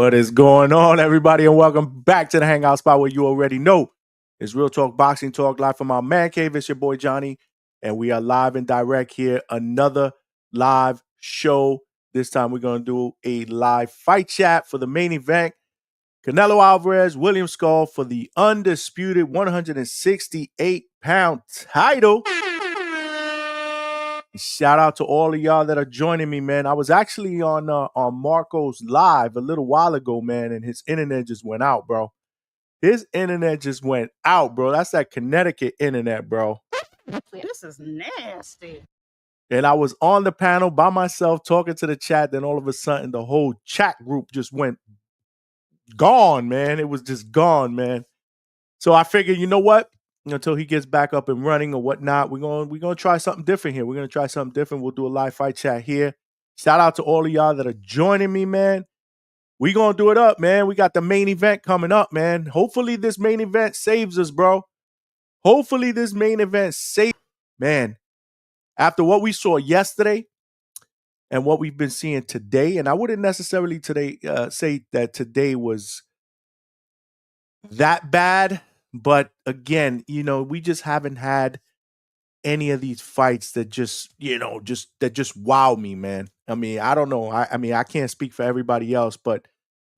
What is going on, everybody, and welcome back to the Hangout spot where you already know it's Real Talk Boxing Talk live from our man cave. It's your boy Johnny, and we are live and direct here. Another live show. This time we're going to do a live fight chat for the main event. Canelo Alvarez, William Scull for the undisputed 168-pound title. Shout out to all of y'all that are joining me, man. I was actually on Marco's live a little while ago, man, and his internet just went out, bro. His internet just went out, bro. That's that Connecticut internet, bro. This is nasty. And I was on the panel by myself talking to the chat. Then all of a sudden, the whole chat group just went gone, man. It was just gone, man. So I figured, you know what? Until he gets back up and running or whatnot, we're gonna try something different here. We're gonna try something different. We'll do a live fight chat here. Shout out to all of y'all that are joining me, man. We gonna do it up, man. We got the main event coming up, man. Hopefully this main event saves us, bro. Hopefully this main event saves, man. After what we saw yesterday and what we've been seeing today, and I wouldn't necessarily say that today was that bad. But again, we just haven't had any of these fights that just wow me, man. I mean, I don't know. I mean, I can't speak for everybody else, but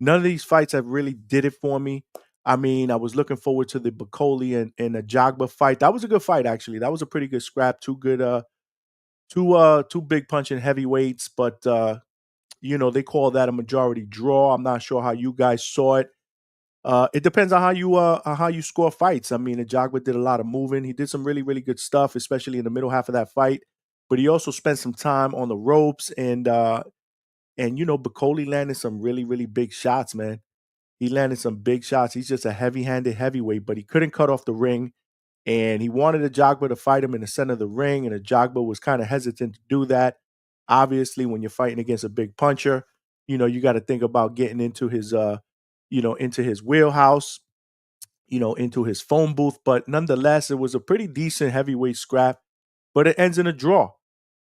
none of these fights have really did it for me. I mean, I was looking forward to the Bacoli and the Jagba fight. That was a good fight, actually. That was a pretty good scrap. Two big punching heavyweights, but they call that a majority draw. I'm not sure how you guys saw it. It depends on how you score fights. I mean, Ajagba did a lot of moving. He did some really, really good stuff, especially in the middle half of that fight. But he also spent some time on the ropes, and Bacoli landed some really, really big shots, man. He landed some big shots. He's just a heavy-handed heavyweight, but he couldn't cut off the ring. And he wanted Ajagba to fight him in the center of the ring, and Ajagba was kind of hesitant to do that. Obviously, when you're fighting against a big puncher, you got to think about getting into his into his wheelhouse, into his phone booth. But nonetheless, it was a pretty decent heavyweight scrap, but it ends in a draw.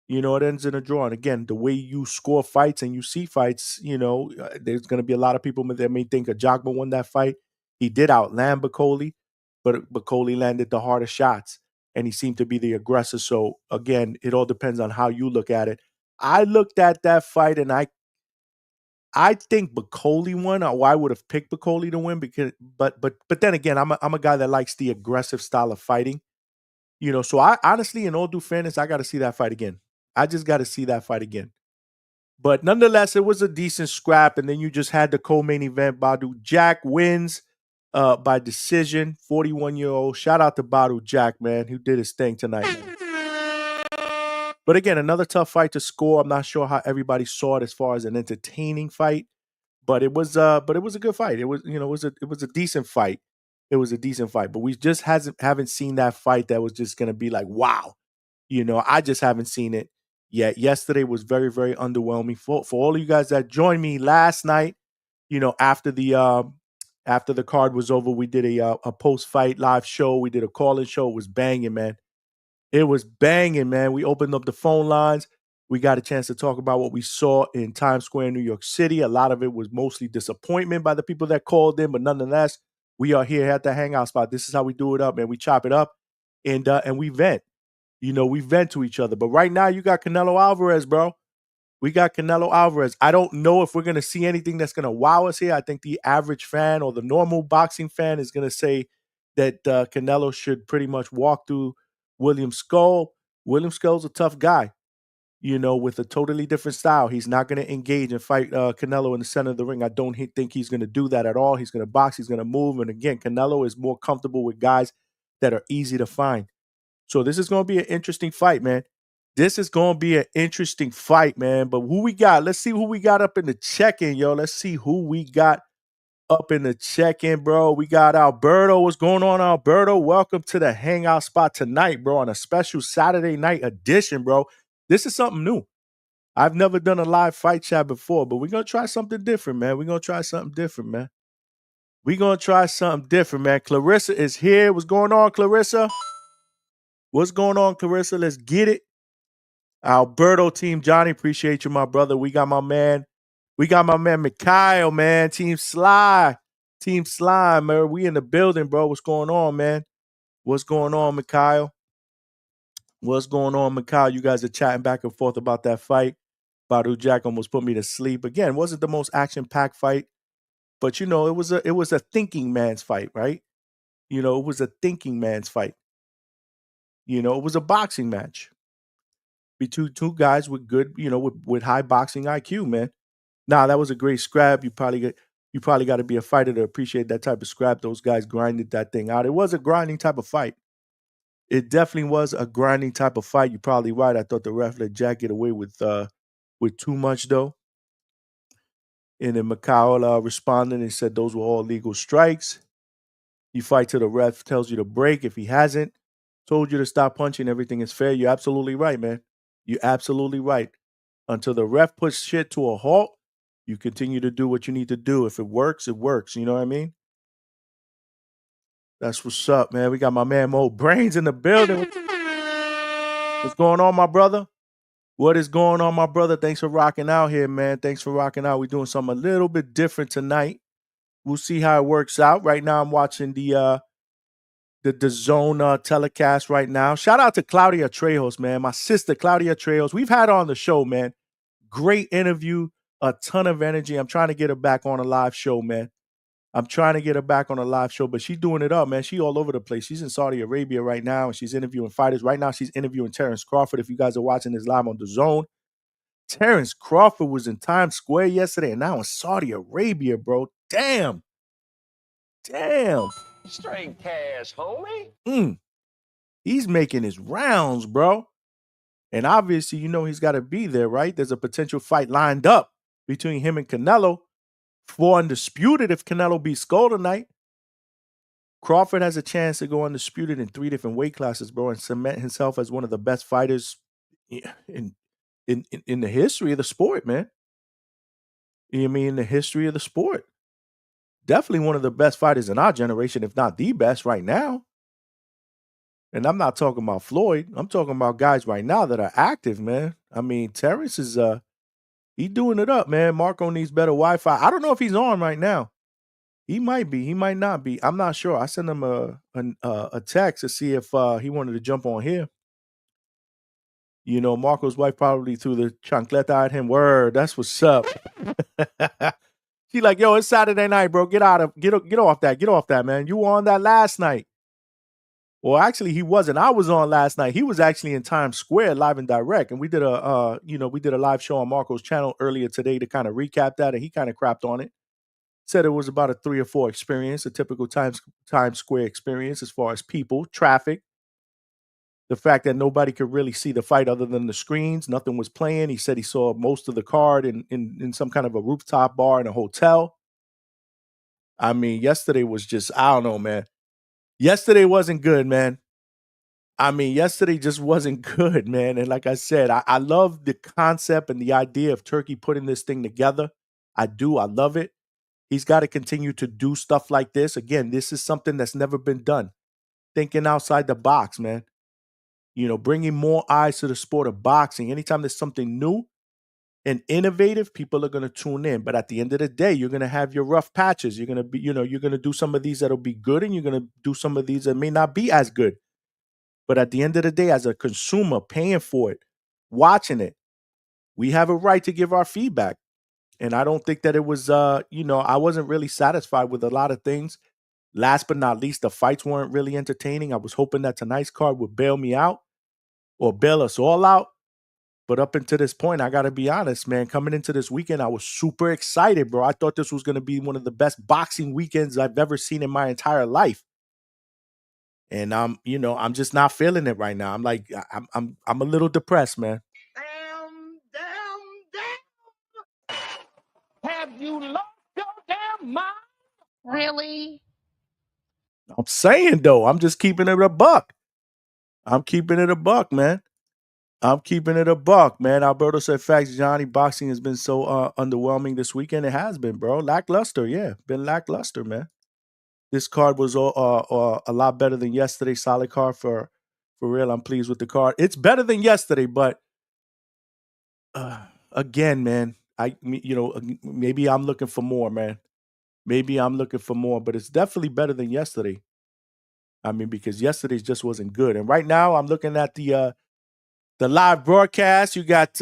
It ends in a draw. And again, the way you score fights and you see fights, there's going to be a lot of people that may think Ajagba won that fight. He did outland Bacoli, but Bacoli landed the harder shots, and he seemed to be the aggressor. So again, it all depends on how you look at it. I looked at that fight, and I think Bacoli won, or I would have picked Bacoli to win but then again, I'm a guy that likes the aggressive style of fighting, So I honestly, in all due fairness, I got to see that fight again. I just got to see that fight again. But nonetheless, it was a decent scrap, and then you just had the co-main event. Badu Jack wins by decision. 41-year-old. Shout out to Badu Jack, man, who did his thing tonight, man. But again, another tough fight to score. I'm not sure how everybody saw it as far as an entertaining fight, but it was a good fight. It was a decent fight. It was a decent fight, but we just haven't seen that fight that was just gonna be like, wow. I just haven't seen it yet. Yesterday was very, very underwhelming. For all of you guys that joined me last night, after the card was over, we did a post-fight live show. We did a call-in show. It was banging, man. It was banging, man. We opened up the phone lines. We got a chance to talk about what we saw in Times Square, New York City. A lot of it was mostly disappointment by the people that called in, but nonetheless, we are here at the Hangout spot. This is how we do it up, man. We chop it up and we vent. We vent to each other. But right now, you got Canelo Alvarez, bro. We got Canelo Alvarez. I don't know if we're going to see anything that's going to wow us here. I think the average fan or the normal boxing fan is going to say that Canelo should pretty much walk through William Scull. William Scull's a tough guy, with a totally different style. He's not going to engage and fight Canelo in the center of the ring. I don't think he's going to do that at all. He's going to box. He's going to move. And again, Canelo is more comfortable with guys that are easy to find. So this is going to be an interesting fight, man. This is going to be an interesting fight, man. But who we got? Let's see who we got up in the check-in, yo. Let's see who we got up in the check-in, bro. We got Alberto. What's going on, Alberto? Welcome to the Hangout spot tonight, bro, on a special Saturday night edition, bro. This is something new. I've never done a live fight chat before, but we're going to try something different, man. We're going to try something different, man. Clarissa is here. What's going on, Clarissa? What's going on, Clarissa? Let's get it. Alberto, Team Johnny, appreciate you, my brother. We got my man, We got my man Mikhail, man. Team Sly. Team Sly, man. We in the building, bro. What's going on, man? What's going on, Mikhail? What's going on, Mikhail? You guys are chatting back and forth about that fight. Badu Jack almost put me to sleep. Again, wasn't the most action-packed fight, but it was a thinking man's fight, right? It was a thinking man's fight. It was a boxing match between two guys with good, with high boxing IQ, man. Nah, that was a great scrap. You probably got to be a fighter to appreciate that type of scrap. Those guys grinded that thing out. It was a grinding type of fight. It definitely was a grinding type of fight. You're probably right. I thought the ref let Jack get away with too much though. And then Mikhail responded and said those were all legal strikes. You fight till the ref tells you to break. If he hasn't told you to stop punching, everything is fair. You're absolutely right, man. You're absolutely right. Until the ref puts shit to a halt, you continue to do what you need to do. If it works, it works. You know what I mean? That's what's up, man. We got my man Mo Brains in the building. What's going on, my brother? What is going on, my brother? Thanks for rocking out here, man. Thanks for rocking out. We're doing something a little bit different tonight. We'll see how it works out. Right now, I'm watching the zone telecast right now. Shout out to Claudia Trejos, man. My sister, Claudia Trejos. We've had her on the show, man. Great interview, a ton of energy. I'm trying to get her back on a live show, man. I'm trying to get her back on a live show, but she's doing it up, man. She all over the place. She's in Saudi Arabia right now, and she's interviewing fighters. Right now, she's interviewing Terrence Crawford. If you guys are watching this live on the zone, Terrence Crawford was in Times Square yesterday and now in Saudi Arabia, bro. Damn. Straight cash, homie. He's making his rounds, bro. And obviously, he's got to be there, right? There's a potential fight lined up between him and Canelo for Undisputed if Canelo beats Scull tonight. Crawford has a chance to go Undisputed in 3 different weight classes, bro, and cement himself as one of the best fighters in the history of the sport, man. You know what I mean? In the history of the sport. Definitely one of the best fighters in our generation, if not the best right now. And I'm not talking about Floyd. I'm talking about guys right now that are active, man. I mean, Terrence is he doing it up, man. Marco needs better Wi-Fi. I don't know if he's on right now. He might be. He might not be. I'm not sure. I sent him a text to see if he wanted to jump on here. Marco's wife probably threw the chancleta at him. Word, that's what's up. She like, yo, it's Saturday night, bro. Get off that. Get off that, man. You were on that last night. Well, actually, he wasn't. I was on last night. He was actually in Times Square, live and direct, and we did a live show on Marco's channel earlier today to kind of recap that, and he kind of crapped on it. Said it was about a 3 or 4 experience, a typical Times Square experience as far as people, traffic, the fact that nobody could really see the fight other than the screens. Nothing was playing. He said he saw most of the card in some kind of a rooftop bar in a hotel. I mean, yesterday was just, I don't know, man. Yesterday wasn't good, man. I mean, yesterday just wasn't good, man. And like I said, I love the concept and the idea of Turkey putting this thing together. I do. I love it. He's got to continue to do stuff like this. Again, this is something that's never been done. Thinking outside the box, man. Bringing more eyes to the sport of boxing. Anytime there's something new and innovative, people are going to tune in. But at the end of the day, you're going to have your rough patches. You're going to be, you're going to do some of these that'll be good, and you're going to do some of these that may not be as good. But at the end of the day, as a consumer paying for it, watching it, we have a right to give our feedback. And I don't think that it was, I wasn't really satisfied with a lot of things. Last but not least, the fights weren't really entertaining. I was hoping that tonight's card would bail me out or bail us all out. But up until this point, I got to be honest, man, coming into this weekend, I was super excited, bro. I thought this was going to be one of the best boxing weekends I've ever seen in my entire life. And I'm just not feeling it right now. I'm like, I'm a little depressed, man. Damn. Have you lost your damn mind? Really? I'm saying, though, I'm just keeping it a buck. I'm keeping it a buck, man. I'm keeping it a buck, man. Alberto said, facts, Johnny, boxing has been so underwhelming this weekend. It has been, bro. Lackluster, yeah. Been lackluster, man. This card was a lot better than yesterday. Solid card for real. I'm pleased with the card. It's better than yesterday, but again, man, maybe I'm looking for more, man. Maybe I'm looking for more, but it's definitely better than yesterday. I mean, because yesterday's just wasn't good. And right now, I'm looking at the live broadcast. You got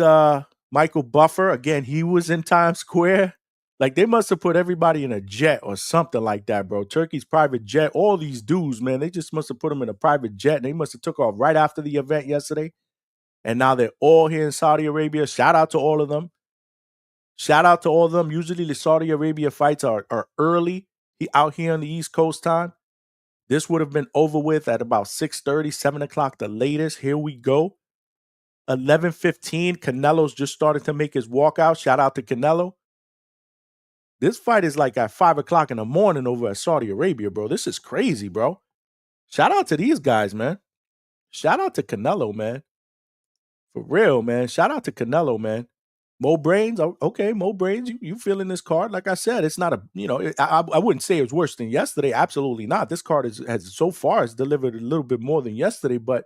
Michael Buffer again. He was in Times Square. Like they must have put everybody in a jet or something like that, bro. Turkey's private jet. All these dudes, man, they just must have put them in a private jet. And they must have took off right after the event yesterday. And now they're all here in Saudi Arabia. Shout out to all of them. Shout out to all of them. Usually the Saudi Arabia fights are early out here on the East Coast time. This would have been over with at about 6:30, 7 o'clock the latest. Here we go. 11:15. Canelo's just started to make his walkout. Shout out to Canelo. This fight is like at 5 o'clock in the morning over at Saudi Arabia, bro. This is crazy, bro. Shout out to these guys, man. Shout out to Canelo, man. For real, man. Shout out to Canelo, man. Mo Brains, okay, Mo Brains, you feeling this card? Like I said, it's not I wouldn't say it's worse than yesterday. Absolutely not. This card has so far delivered a little bit more than yesterday, but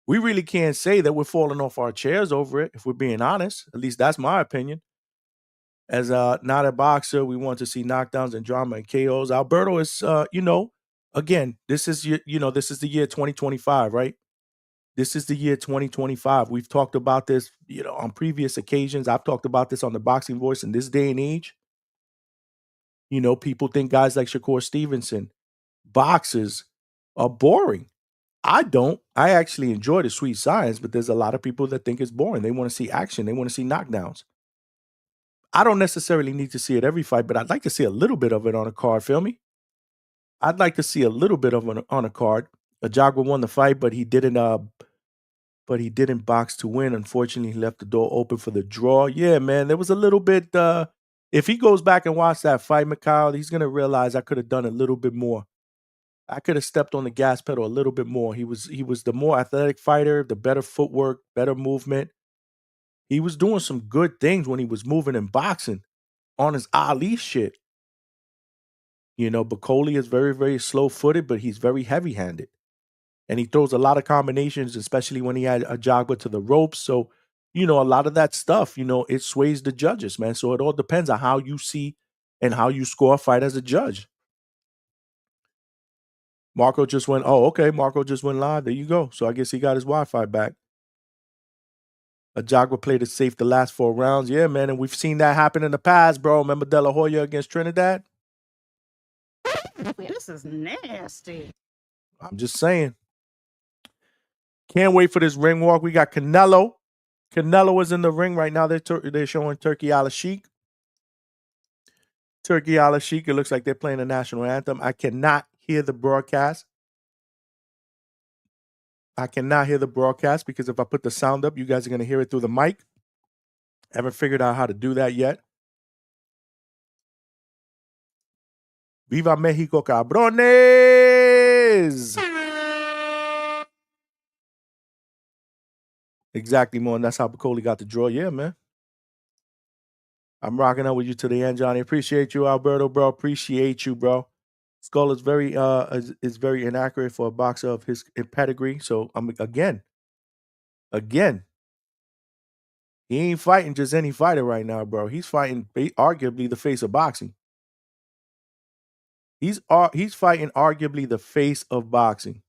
we really can't say that we're falling off our chairs over it, if we're being honest. At least that's my opinion. As not a boxer, we want to see knockdowns and drama and KOs. Alberto is, again, this is this is the year 2025, right? This is the year 2025. We've talked about this, on previous occasions. I've talked about this on the Boxing Voice. In this day and age, people think guys like Shakur Stevenson, boxers, are boring. I don't. I actually enjoy the sweet science, but there's a lot of people that think it's boring. They want to see action. They want to see knockdowns. I don't necessarily need to see it every fight, but I'd like to see a little bit of it on a card. Feel me? I'd like to see a little bit of it on a card. Ajagba won the fight, but he didn't box to win. Unfortunately, he left the door open for the draw. Yeah, man, there was a little bit. If he goes back and watch that fight, Mikhail, he's gonna realize I could have done a little bit more. I could have stepped on the gas pedal a little bit more. He was the more athletic fighter, the better footwork, better movement. He was doing some good things when he was moving and boxing on his Ali shit. Bacoli is very, very slow-footed, but he's very heavy-handed. And he throws a lot of combinations, especially when he had a jogger to the ropes. So, a lot of that stuff, it sways the judges, man. So it all depends on how you see and how you score a fight as a judge. Marco just went, okay. Marco just went live. There you go. So I guess he got his Wi-Fi back. Ajagba played it safe the last 4 rounds. Yeah, man. And we've seen that happen in the past, bro. Remember De La Hoya against Trinidad? This is nasty. I'm just saying. Can't wait for this ring walk. We got Canelo. Canelo is in the ring right now. They're showing Turkey Al Sheikh. Turkey Al Sheikh. It looks like they're playing the national anthem. I cannot hear the broadcast. Because if I put the sound up, you guys are going to hear it through the mic. Haven't figured out how to do that yet. Viva Mexico, cabrones! Exactly, Mo. And that's how Bacoli got the draw. Yeah, man. I'm rocking out with you to the end, Johnny. Appreciate you, Alberto, bro. Appreciate you, bro. Scull is very inaccurate for a boxer of his pedigree. So again, he ain't fighting just any fighter right now, bro. He's fighting arguably the face of boxing. He's fighting arguably the face of boxing.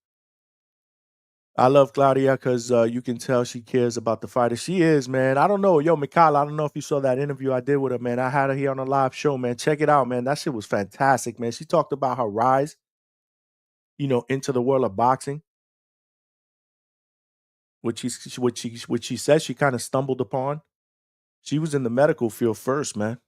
I love Claudia because you can tell she cares about the fighter. She is, man. I don't know. Yo, Mikhail, I don't know if you saw that interview I did with her, man. I had her here on a live show, man. Check it out, man. That shit was fantastic, man. She talked about her rise, into the world of boxing, which she says she kind of stumbled upon. She was in the medical field first, man.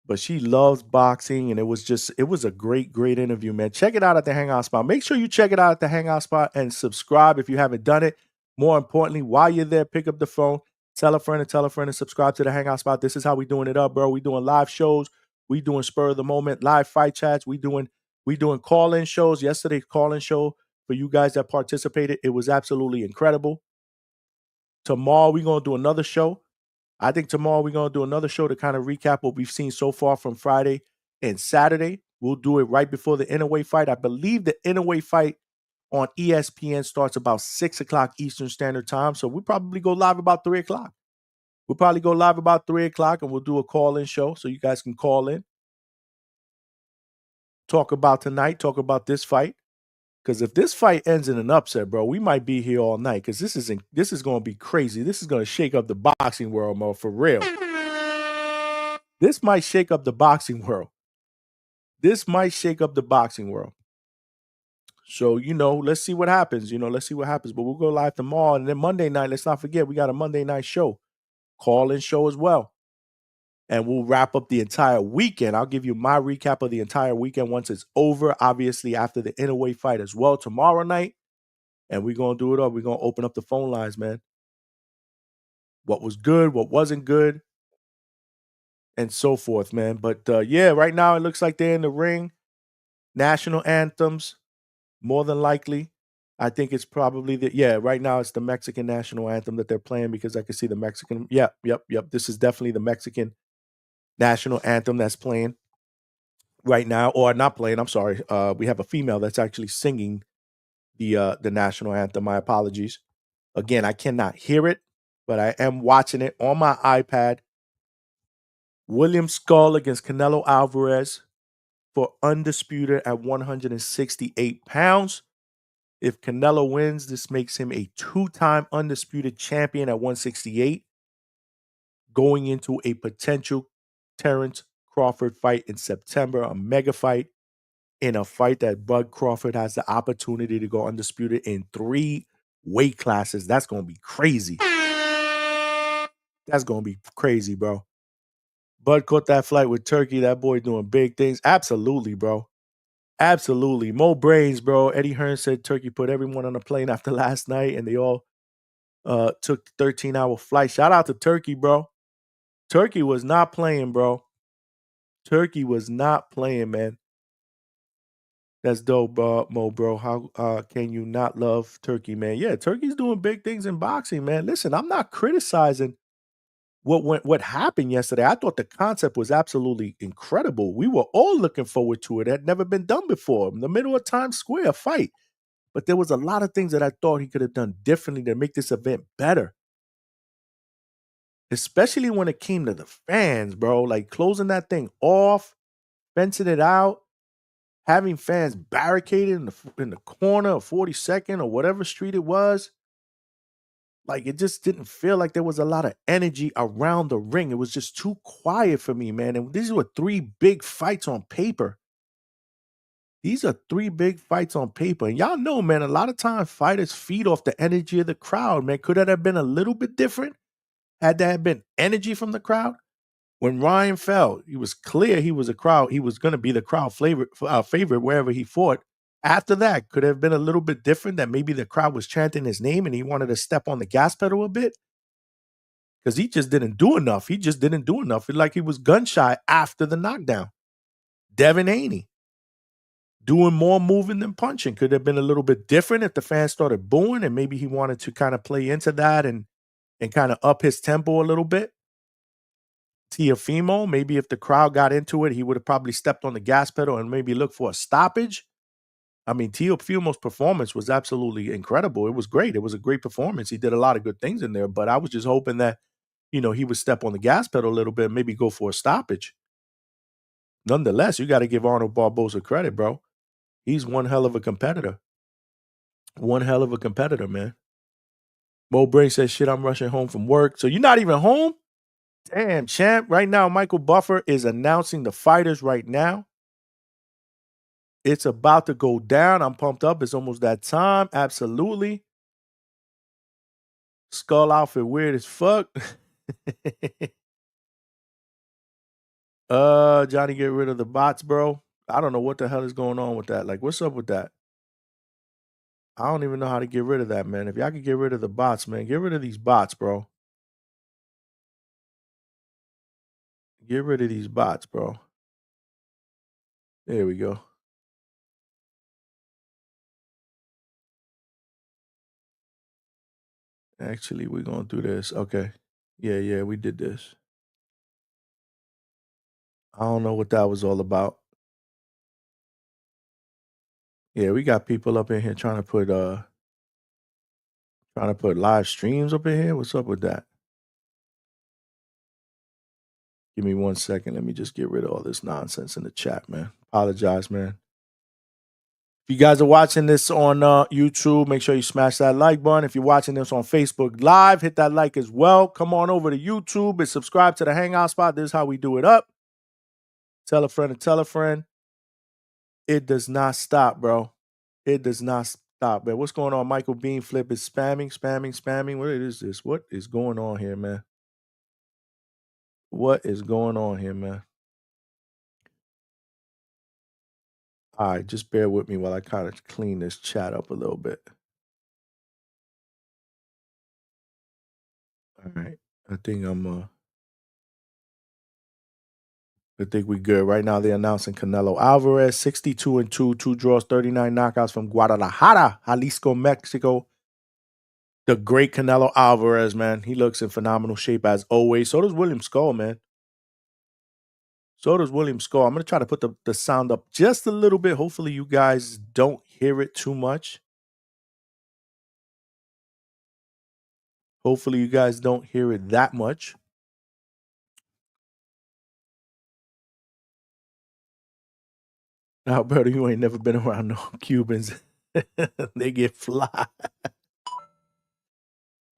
But she loves boxing, and it was a great, great interview, man. Check it out at the Hangout spot. Make sure you check it out at the Hangout spot and subscribe if you haven't done it. More importantly, while you're there, pick up the phone, tell a friend and subscribe to the Hangout spot. This is how we doing it up, bro. We doing live shows. We doing spur of the moment, live fight chats. We doing call-in shows. Yesterday's call-in show for you guys that participated, it was absolutely incredible. Tomorrow we're going to do another show. I think tomorrow we're going to do another show to kind of recap what we've seen so far from Friday and Saturday. We'll do it right before the Inouye fight. I believe the Inouye fight on ESPN starts about 6 o'clock Eastern Standard Time. So we'll probably go live about 3 o'clock. We'll probably go live about 3 o'clock and we'll do a call-in show so you guys can call in. Talk about tonight, talk about this fight. Because if this fight ends in an upset, bro, we might be here all night. Because this is going to be crazy. This is going to shake up the boxing world, Mo, for real. This might shake up the boxing world. This might shake up the boxing world. So, let's see what happens. Let's see what happens. But we'll go live tomorrow. And then Monday night, let's not forget, we got a Monday night show. Call-in show as well. And we'll wrap up the entire weekend. I'll give you my recap of the entire weekend once it's over. Obviously, after the Inouye fight as well tomorrow night. And we're going to do it up. We're going to open up the phone lines, man. What was good, what wasn't good, and so forth, man. But, yeah, right now it looks like they're in the ring. National anthems, more than likely. I think it's probably right now it's the Mexican national anthem that they're playing because I can see the Mexican. Yep. This is definitely the Mexican national anthem that's playing right now, or not playing. I'm sorry. We have a female that's actually singing the national anthem. My apologies. Again, I cannot hear it, but I am watching it on my iPad. William Scull against Canelo Alvarez for Undisputed at 168 pounds. If Canelo wins, this makes him a 2-time Undisputed champion at 168, going into a potential Terrence Crawford fight in September, a mega fight, in a fight that Bud Crawford has the opportunity to go undisputed in 3 weight classes. That's going to be crazy. That's going to be crazy, bro. Bud caught that flight with Turkey. That boy doing big things. Absolutely, bro. Absolutely. Mo brains, bro. Eddie Hearn said Turkey put everyone on a plane after last night, and they all took 13-hour flight. Shout out to Turkey, bro. Turkey was not playing, bro. Turkey was not playing, man. That's dope, Mo, bro. How can you not love Turkey, man? Yeah, Turkey's doing big things in boxing, man. Listen, I'm not criticizing what happened yesterday. I thought the concept was absolutely incredible. We were all looking forward to it. It had never been done before. In the middle of Times Square, a fight. But there was a lot of things that I thought he could have done differently to make this event better. Especially when it came to the fans, bro. Like closing that thing off, fencing it out, having fans barricaded in the corner of 42nd or whatever street it was. Like, it just didn't feel like there was a lot of energy around the ring. It was just too quiet for me, man. And these were 3 big fights on paper. These are 3 big fights on paper. And y'all know, man, a lot of times fighters feed off the energy of the crowd, man. Could that have been a little bit different? Had there been energy from the crowd? When Ryan fell, he was clear he was going to be the crowd favorite wherever he fought. After that, could it have been a little bit different that maybe the crowd was chanting his name and he wanted to step on the gas pedal a bit? Because he just didn't do enough. He just didn't do enough. It's like he was gun shy after the knockdown. Devin Haney doing more moving than punching. Could have been a little bit different if the fans started booing and maybe he wanted to kind of play into that and kind of up his tempo a little bit. Teofimo, maybe if the crowd got into it, he would have probably stepped on the gas pedal and maybe looked for a stoppage. I mean, Teofimo's performance was absolutely incredible. It was great. It was a great performance. He did a lot of good things in there, but I was just hoping that, he would step on the gas pedal a little bit, maybe go for a stoppage. Nonetheless, you got to give Arnold Barboza credit, bro. He's one hell of a competitor. One hell of a competitor, man. Mo Brain says, shit, I'm rushing home from work. So you're not even home? Damn, champ. Right now, Michael Buffer is announcing the fighters right now. It's about to go down. I'm pumped up. It's almost that time. Absolutely. Skull outfit weird as fuck. Johnny, get rid of the bots, bro. I don't know what the hell is going on with that. Like, what's up with that? I don't even know how to get rid of that, man. If y'all can get rid of the bots, man, get rid of these bots, bro. Get rid of these bots, bro. There we go. Actually, we're going to do this. Okay. Yeah, we did this. I don't know what that was all about. Yeah, we got people up in here trying to put live streams up in here. What's up with that? Give me 1 second. Let me just get rid of all this nonsense in the chat, man. Apologize, man. If you guys are watching this on YouTube, make sure you smash that like button. If you're watching this on Facebook Live, hit that like as well. Come on over to YouTube and subscribe to the Hangout spot. This is how we do it up. Tell a friend to tell a friend. It does not stop, bro. It does not stop, man. What's going on? Michael Bean Flip is spamming. What is this? What is going on here, man? What is going on here, man? All right, just bear with me while I kind of clean this chat up a little bit. All right. I think we good. Right now they're announcing Canelo Alvarez, 62-2, 2 draws, 39 knockouts from Guadalajara, Jalisco, Mexico. The great Canelo Alvarez, man. He looks in phenomenal shape as always. So does William Scull, man. So does William Scull. I'm going to try to put the sound up just a little bit. Hopefully you guys don't hear it too much. Hopefully you guys don't hear it that much. Alberto, you ain't never been around no Cubans. They get fly.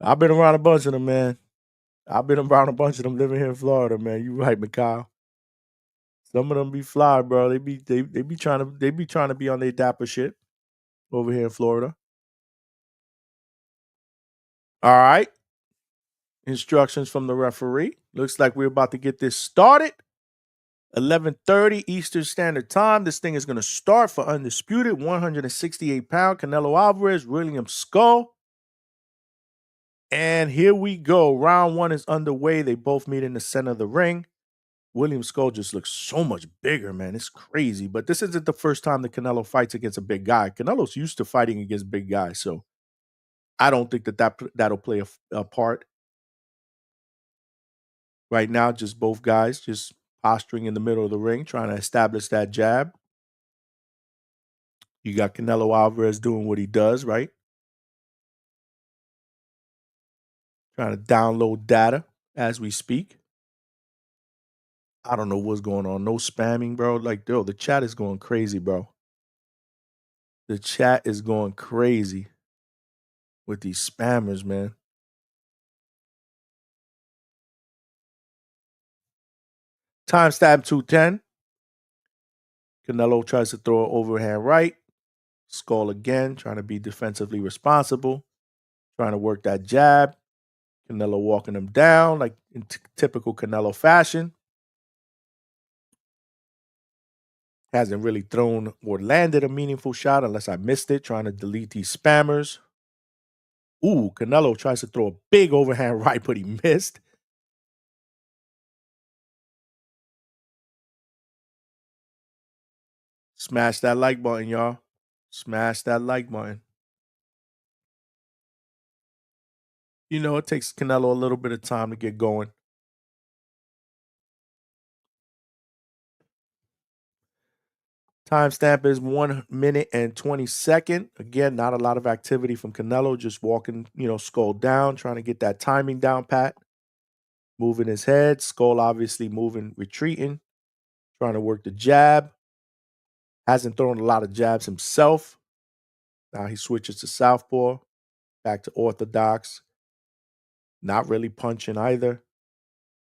I've been around a bunch of them, man. I've been around a bunch of them living here in Florida, man. You right, Mikhail. Some of them be fly, bro. They be trying to be on their dapper shit over here in Florida. All right. Instructions from the referee. Looks like we're about to get this started. 11:30 Eastern Standard Time. This thing is going to start for Undisputed, 168-pound Canelo Alvarez, William Scull. And here we go. Round 1 is underway. They both meet in the center of the ring. William Scull just looks so much bigger, man. It's crazy. But this isn't the first time that Canelo fights against a big guy. Canelo's used to fighting against big guys, so I don't think that'll play a part. Right now, just both guys just posturing in the middle of the ring, trying to establish that jab. You got Canelo Alvarez doing what he does, right? Trying to download data as we speak. I don't know what's going on. No spamming, bro. Like, yo, the chat is going crazy, bro. The chat is going crazy with these spammers, man. Timestamp 2:10. Canelo tries to throw an overhand right. Scull again, trying to be defensively responsible. Trying to work that jab. Canelo walking him down like in typical Canelo fashion. Hasn't really thrown or landed a meaningful shot unless I missed it. Trying to delete these spammers. Ooh, Canelo tries to throw a big overhand right, but he missed. Smash that like button, y'all. Smash that like button. You know, it takes Canelo a little bit of time to get going. Timestamp is 1 minute and 20 seconds. Again, not a lot of activity from Canelo, just walking, Scull down, trying to get that timing down pat. Moving his head. Scull obviously moving, retreating, trying to work the jab. Hasn't thrown a lot of jabs himself. Now he switches to southpaw, back to orthodox. Not really punching either.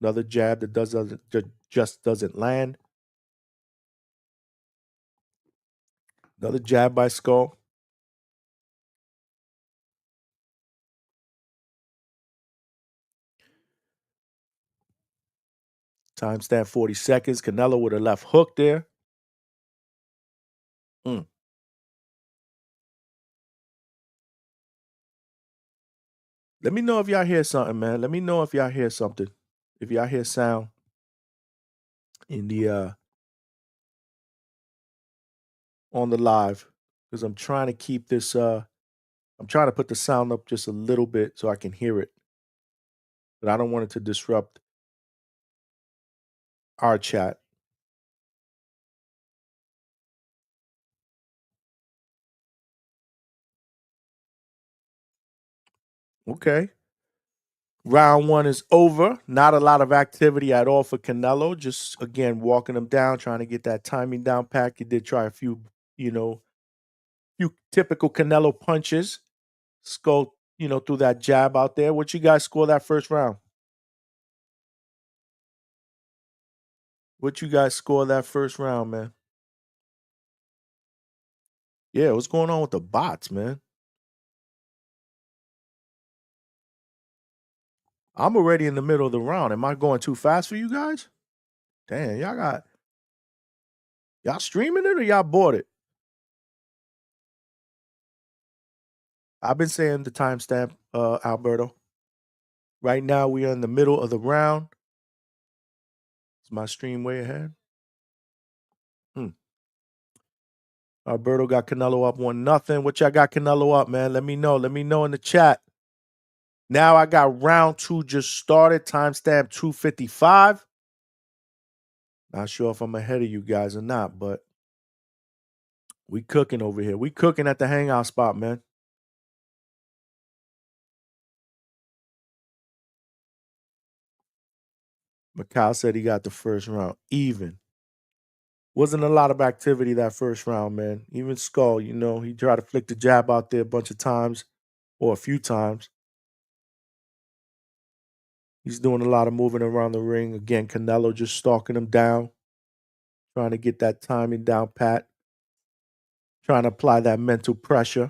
Another jab that just doesn't land. Another jab by Scull. Timestamp 40 seconds. Canelo with a left hook there. Let me know if y'all hear something, man. Let me know if y'all hear something. If y'all hear sound in the on the live. Because I'm trying to keep this I'm trying to put the sound up just a little bit so I can hear it. But I don't want it to disrupt our chat. Okay. Round one is over. Not a lot of activity at all for Canelo. Just, again, walking him down, trying to get that timing down pat. He did try a few, few typical Canelo punches. Scull, threw that jab out there. What you guys score that first round? What you guys score that first round, man? Yeah, what's going on with the bots, man? I'm already in the middle of the round. Am I going too fast for you guys? Damn, y'all streaming it or y'all bought it? I've been saying the timestamp, Alberto. Right now we are in the middle of the round. Is my stream way ahead? Alberto got Canelo up 1-0. What y'all got Canelo up, man? Let me know. Let me know in the chat. Now I got round two just started. Timestamp 2:55. Not sure if I'm ahead of you guys or not, but we cooking over here. We cooking at the hangout spot, man. Macau said he got the first round even. Wasn't a lot of activity that first round, man. Even Scull, he tried to flick the jab out there a bunch of times or a few times. He's doing a lot of moving around the ring. Again, Canelo just stalking him down, trying to get that timing down pat, trying to apply that mental pressure.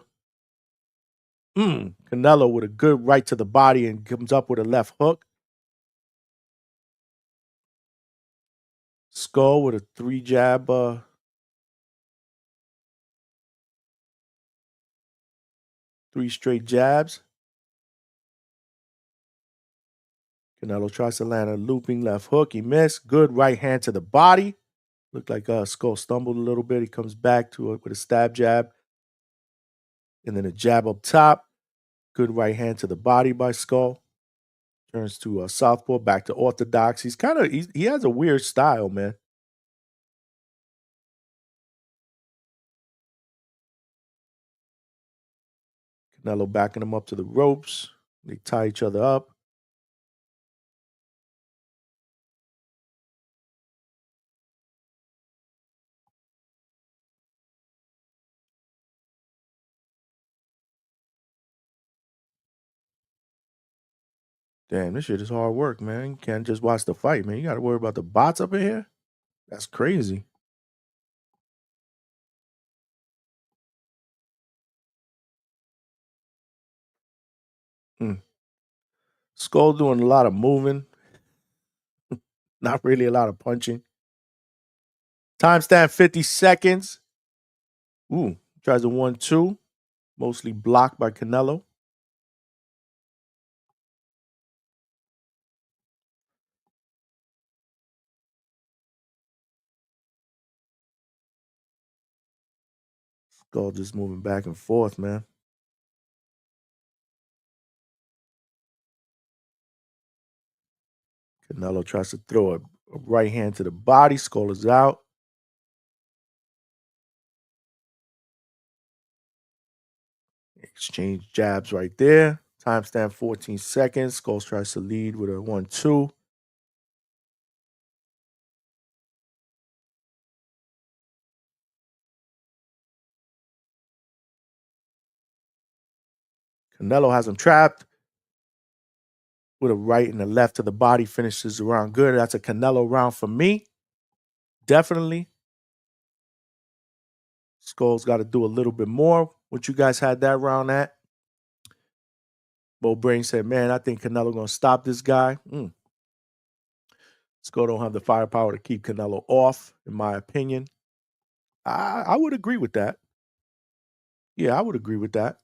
Canelo with a good right to the body and comes up with a left hook. Scull with a 3-jab, 3 straight jabs. Canelo tries to land a looping left hook. He missed. Good right hand to the body. Looked like Scull stumbled a little bit. He comes back to it with a stab jab. And then a jab up top. Good right hand to the body by Scull. Turns to southpaw, back to orthodox. He has a weird style, man. Canelo backing him up to the ropes. They tie each other up. Damn, this shit is hard work, man. You can't just watch the fight, man. You got to worry about the bots up in here. That's crazy. Scull doing a lot of moving. Not really a lot of punching. Timestamp 50 seconds. Tries a 1-2. Mostly blocked by Canelo. Scull just moving back and forth, man. Canelo tries to throw a right hand to the body. Scull is out. Exchange jabs right there. Timestamp 14 seconds. Scull tries to lead with a 1-2. Canelo has him trapped with a right and a left to the body. Finishes the round good. That's a Canelo round for me. Definitely. Skull's got to do a little bit more. What you guys had that round at? Bo Brain said, man, I think Canelo going to stop this guy. Skull don't have the firepower to keep Canelo off, in my opinion. I would agree with that. Yeah, I would agree with that.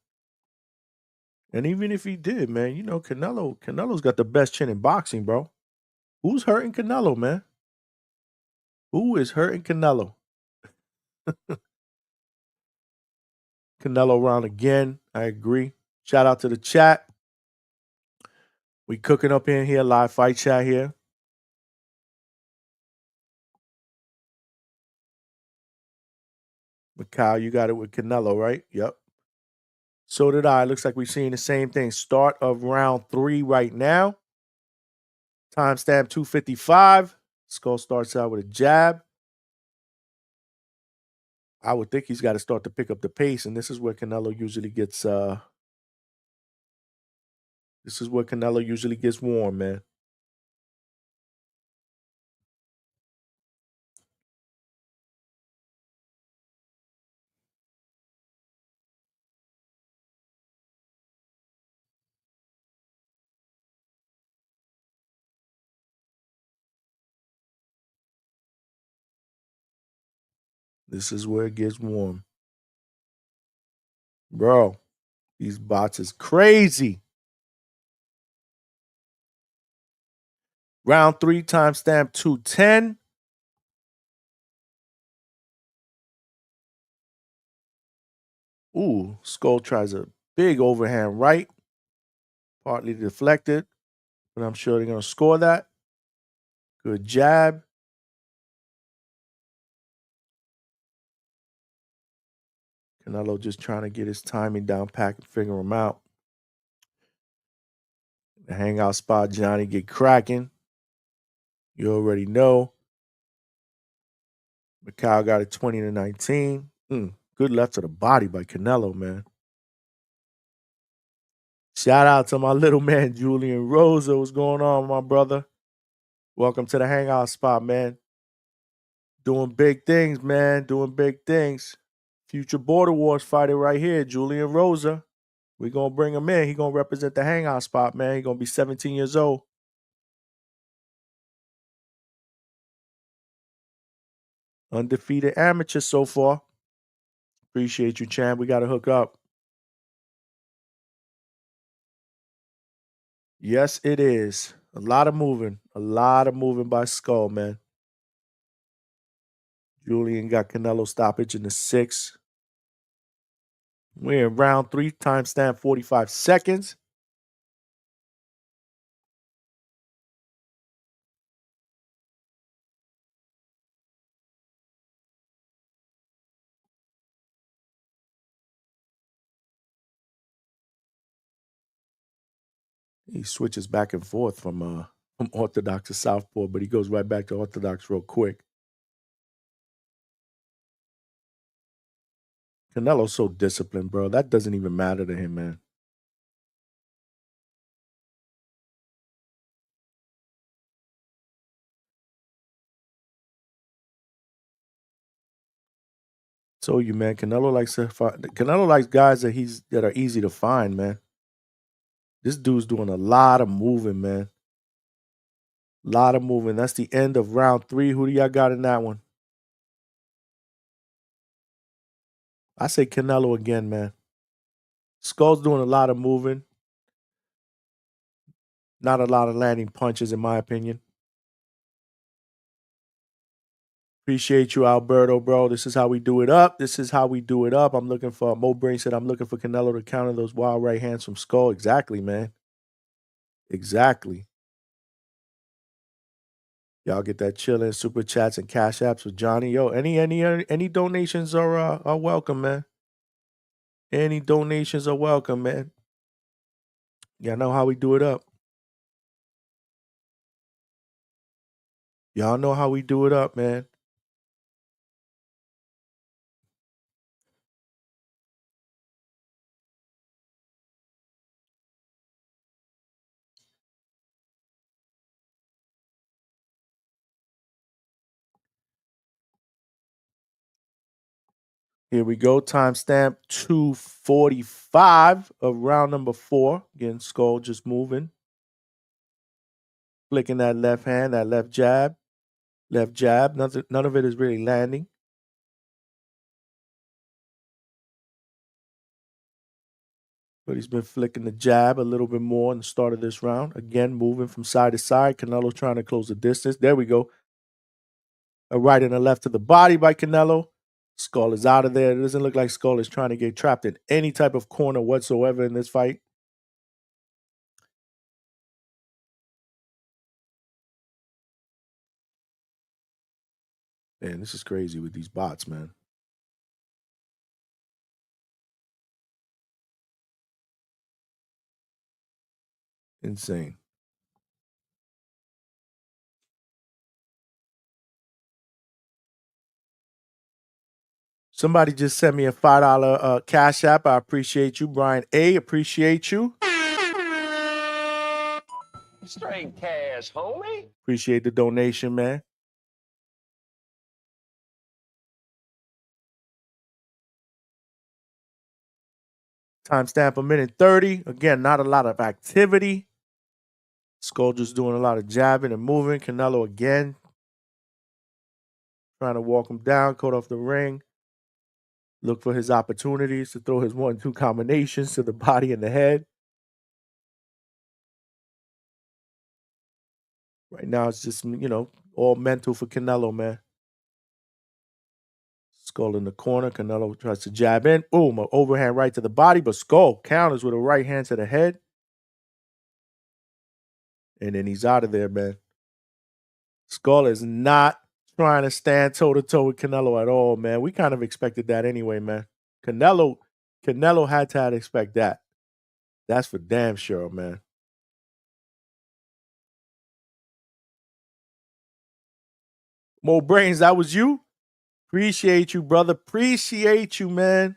And even if he did, man, Canelo's got the best chin in boxing, bro. Who's hurting Canelo, man? Who is hurting Canelo? Canelo round again. I agree. Shout out to the chat. We cooking up in here, live fight chat here. Macau, you got it with Canelo, right? Yep. So did I. Looks like we're seeing the same thing. Start of round 3 right now. Timestamp 2:55. Skull starts out with a jab. I would think he's got to start to pick up the pace, and this is where Canelo usually gets warm, man. This is where it gets warm. Bro, these bots is crazy. Round 3, timestamp 2:10. Ooh, Skull tries a big overhand right. Partly deflected, but I'm sure they're going to score that. Good jab. Canelo just trying to get his timing down pat and figure him out. The hangout spot, Johnny get cracking. You already know. Macau got it 20-19. Good left to the body by Canelo, man. Shout out to my little man, Julian Rosa. What's going on, my brother? Welcome to the hangout spot, man. Doing big things, man. Doing big things. Future Border Wars fighter right here, Julian Rosa. We're going to bring him in. He's going to represent the hangout spot, man. He's going to be 17 years old. Undefeated amateur so far. Appreciate you, champ. We got to hook up. Yes, it is. A lot of moving. A lot of moving by Scull, man. Julian got Canelo stoppage in the 6th. We're in round 3, timestamp 45 seconds. He switches back and forth from orthodox to southpaw, but he goes right back to orthodox real quick. Canelo's so disciplined, bro. That doesn't even matter to him, man. So you, man, Canelo likes guys that are easy to find, man. This dude's doing a lot of moving, man. A lot of moving. That's the end of round 3. Who do y'all got in that one? I say Canelo again, man. Skull's doing a lot of moving. Not a lot of landing punches, in my opinion. Appreciate you, Alberto, bro. This is how we do it up. I'm looking for, Mo Brain said, I'm looking for Canelo to counter those wild right hands from Scull. Exactly, man. Exactly. Y'all get that chilling super chats and cash apps with Johnny. Yo, any donations are welcome, man. Any donations are welcome, man. Y'all know how we do it up. Y'all know how we do it up, man. Here we go. Timestamp 2:45 of round number 4. Again, Skull just moving. Flicking that left hand, that left jab. Left jab. None of it is really landing. But he's been flicking the jab a little bit more in the start of this round. Again, moving from side to side. Canelo trying to close the distance. There we go. A right and a left to the body by Canelo. Skull is out of there. It doesn't look like Skull is trying to get trapped in any type of corner whatsoever in this fight. Man, this is crazy with these bots, man. Insane. Somebody just sent me a $5 Cash App. I appreciate you. Brian A, appreciate you. Straight cash, homie. Appreciate the donation, man. Timestamp 1:30. Again, not a lot of activity. Scull just doing a lot of jabbing and moving. Canelo again trying to walk him down, caught off the ring. Look for his opportunities to throw his 1-2 combinations to the body and the head. Right now, it's just, all mental for Canelo, man. Scull in the corner. Canelo tries to jab in. Boom, an overhand right to the body, but Scull counters with a right hand to the head. And then he's out of there, man. Scull is not trying to stand toe-to-toe with Canelo at all, man. We kind of expected that anyway, man. Canelo had to expect that. That's for damn sure, man. Mo Brains, that was you? Appreciate you, brother. Appreciate you, man.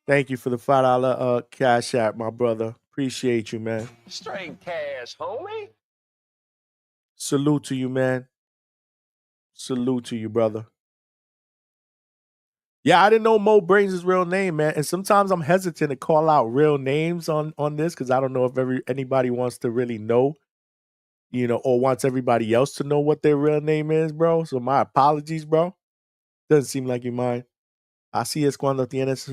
Thank you for the $5 Cash App, my brother. Appreciate you, man. Straight cash, homie. Salute to you, man. Salute to you, brother. Yeah, I didn't know Mo Brains' real name, man. And sometimes I'm hesitant to call out real names on this because I don't know if anybody wants to really know, or wants everybody else to know what their real name is, bro. So my apologies, bro. Doesn't seem like you mind. Así es cuando tienes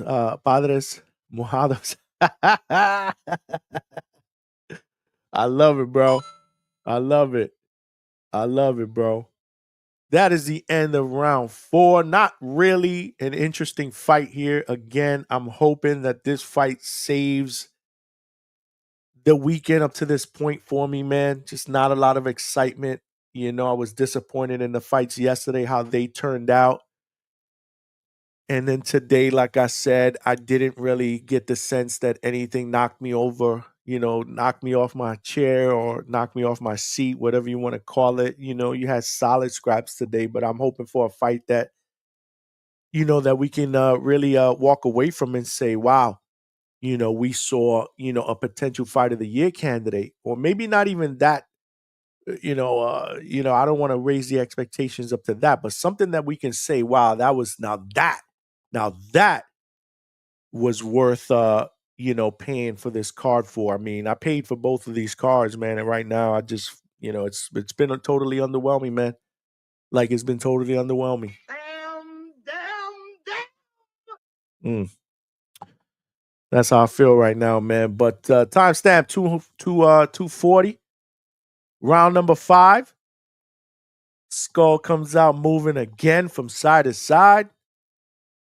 padres mojados. I love it, bro. I love it. I love it, bro. That is the end of round 4. Not really an interesting fight here. Again, I'm hoping that this fight saves the weekend up to this point for me, man. Just not a lot of excitement. I was disappointed in the fights yesterday, how they turned out. And then today, like I said, I didn't really get the sense that anything knocked me over, knocked me off my chair or knocked me off my seat, whatever you want to call it. You had solid scraps today, but I'm hoping for a fight that, that we can really walk away from and say, wow, we saw, a potential fight of the year candidate, or maybe not even that. I don't want to raise the expectations up to that, but something that we can say, wow, that was now that was worth paying for this card for. I mean, I paid for both of these cards, man, and right now I just, it's been totally underwhelming, man. Like it's been totally underwhelming. Damn. That's how I feel right now, man. But timestamp 240. Round number 5. Scull comes out moving again from side to side.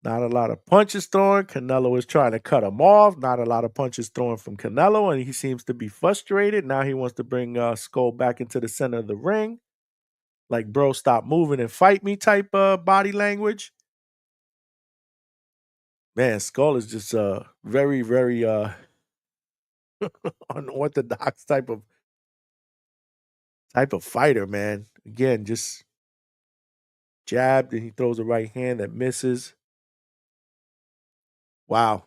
Not a lot of punches thrown. Canelo is trying to cut him off. Not a lot of punches thrown from Canelo, and he seems to be frustrated. Now he wants to bring Scull back into the center of the ring. Like, bro, stop moving and fight me type body language. Man, Scull is just very, very unorthodox type of fighter, man. Again, just jabbed and he throws a right hand that misses. Wow.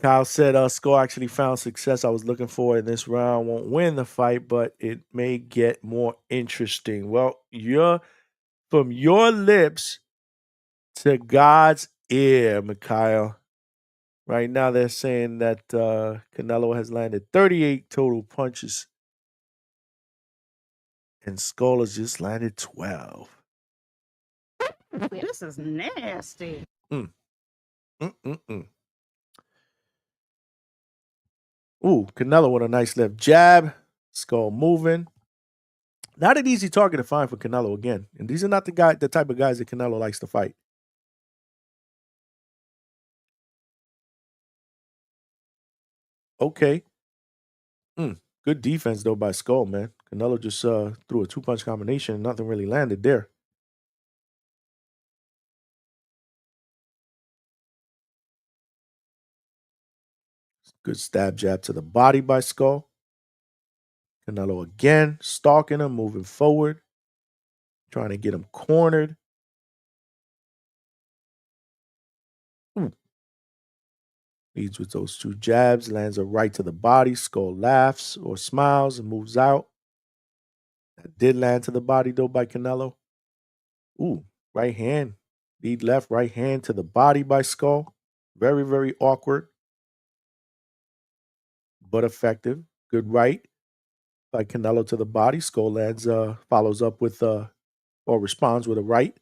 Kyle said Scull actually found success I was looking for in this round. Won't win the fight, but it may get more interesting. Well, from your lips to God's ear, Mikhail. Right now they're saying that Canelo has landed 38 total punches. And Scull has just landed 12. This is nasty. Ooh, Canelo with a nice left jab. Scull moving. Not an easy target to find for Canelo again. And these are not the type of guys that Canelo likes to fight. Okay. Good defense, though, by Scull, man. Canelo just threw a 2-punch combination. Nothing really landed there. Good stab jab to the body by Scull. Canelo again, stalking him, moving forward. Trying to get him cornered. Leads with those two jabs, lands a right to the body. Scull laughs or smiles and moves out. That did land to the body, though, by Canelo. Ooh, right hand. Lead left, right hand to the body by Scull. Very, very awkward, but effective. Good right by Canelo to the body. Scull lands, follows up with, or responds with a right.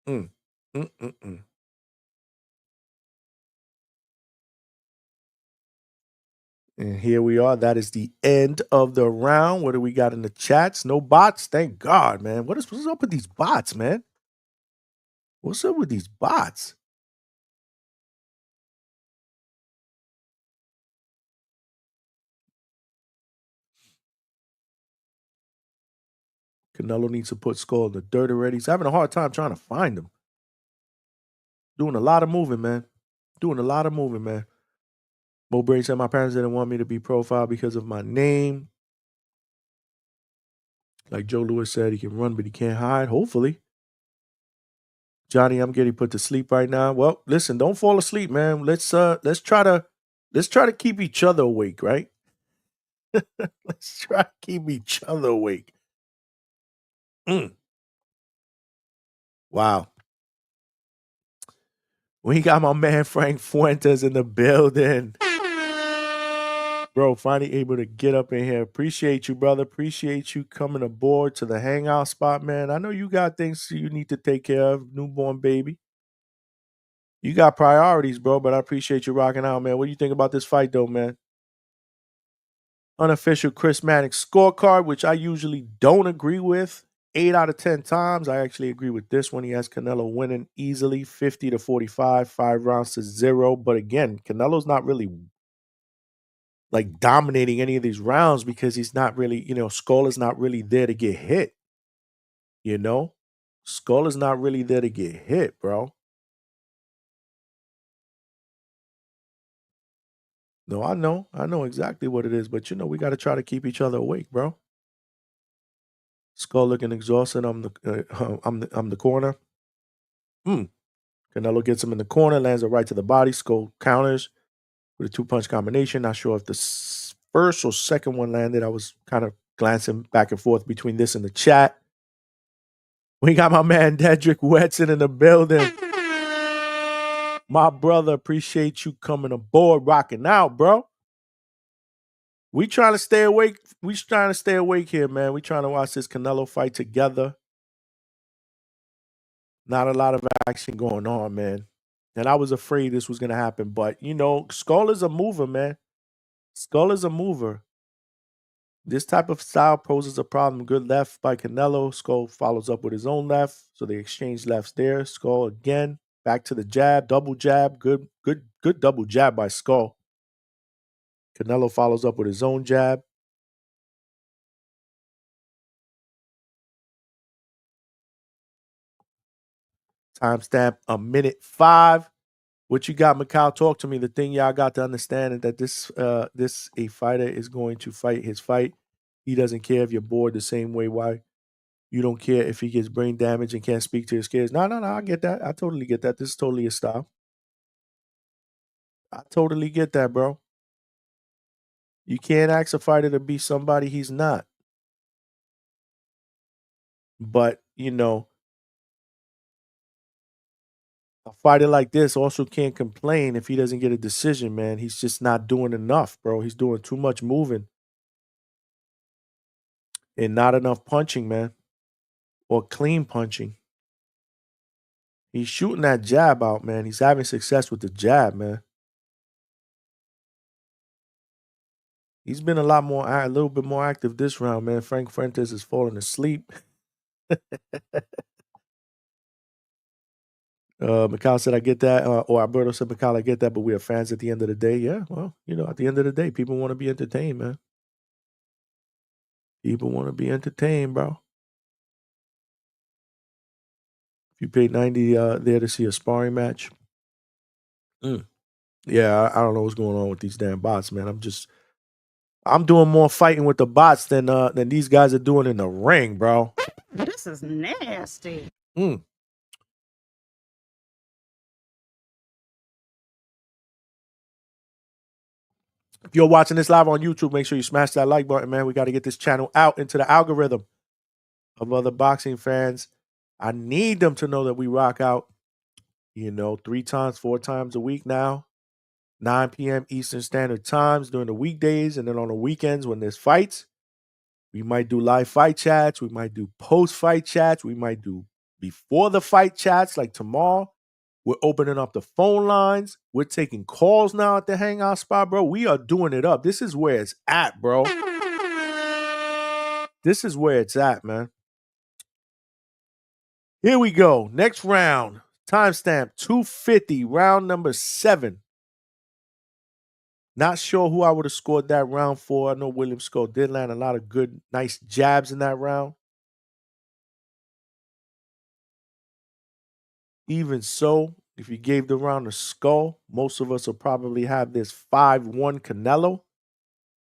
Mm. Mm-mm-mm. And here we are. That is the end of the round. What do we got in the chats? No bots? Thank God, man. What's up with these bots, man? What's up with these bots? Canelo needs to put Scull in the dirt already. He's having a hard time trying to find him. Doing a lot of moving, man. Mo Brady said, my parents didn't want me to be profiled because of my name. Like Joe Lewis said, he can run, but he can't hide. Hopefully. Johnny, I'm getting put to sleep right now. Well, listen, don't fall asleep, man. Let's try to keep each other awake, right? Let's try to keep each other awake. Wow. We got my man Frank Fuentes in the building. Bro, finally able to get up in here. Appreciate you, brother. Appreciate you coming aboard to the hangout spot, man. I know you got things you need to take care of, newborn baby. You got priorities, bro, but I appreciate you rocking out, man. What do you think about this fight, though, man? Unofficial Chris Mannix scorecard, which I usually don't agree with. 8 out of 10 times. I actually agree with this one. He has Canelo winning easily, 50-45, 5 rounds to 0. But again, Canelo's not really like dominating any of these rounds because he's not really, Scull is not really there to get hit. Scull is not really there to get hit, bro. No, I know exactly what it is, but we got to try to keep each other awake, bro. Scull looking exhausted. I'm the corner. Canelo gets him in the corner, lands a right to the body. Scull counters with a 2-punch combination. Not sure if the first or second one landed. I was kind of glancing back and forth between this and the chat. We got my man Dedrick Wetson in the building. My brother, appreciate you coming aboard, rocking out, bro. We trying to stay awake. We trying to stay awake here, man. We trying to watch this Canelo fight together. Not a lot of action going on, man. And I was afraid this was going to happen. But, Scull is a mover, man. Scull is a mover. This type of style poses a problem. Good left by Canelo. Scull follows up with his own left. So they exchange lefts there. Scull again. Back to the jab. Double jab. Good double jab by Scull. Canelo follows up with his own jab. Timestamp 1:05. What you got, Macau? Talk to me. The thing y'all got to understand is that this a fighter is going to fight his fight. He doesn't care if you're bored the same way. Why? You don't care if he gets brain damage and can't speak to his kids. No. I get that. I totally get that. This is totally his style. I totally get that, bro. You can't ask a fighter to be somebody he's not. But, a fighter like this also can't complain if he doesn't get a decision, man. He's just not doing enough, bro. He's doing too much moving and not enough punching, man, or clean punching. He's shooting that jab out, man. He's having success with the jab, man. He's been a little bit more active this round, man. Frank Fuentes is falling asleep. Mikhail said, I get that. Or Alberto said, Mikhail, I get that, but we are fans at the end of the day. Yeah, well, at the end of the day, people want to be entertained, man. People want to be entertained, bro. If you paid $90 there to see a sparring match, Yeah, I don't know what's going on with these damn bots, man. I'm doing more fighting with the bots than these guys are doing in the ring, bro. This is nasty. Mm. If you're watching this live on YouTube, make sure you smash that like button, man. We got to get this channel out into the algorithm of other boxing fans. I need them to know that we rock out, 3 times, 4 times a week now. 9 p.m. Eastern Standard Times during the weekdays, and then on the weekends when there's fights, we might do live fight chats. We might do post-fight chats. We might do before the fight chats like tomorrow. We're opening up the phone lines. We're taking calls now at the Hangout spot, bro. We are doing it up. This is where it's at, bro. This is where it's at, man. Here we go. Next round. Timestamp 250, round number 7. Not sure who I would have scored that round for. I know William Scull did land a lot of good, nice jabs in that round. Even so, if you gave the round to Scull, most of us will probably have this 5-1 Canelo.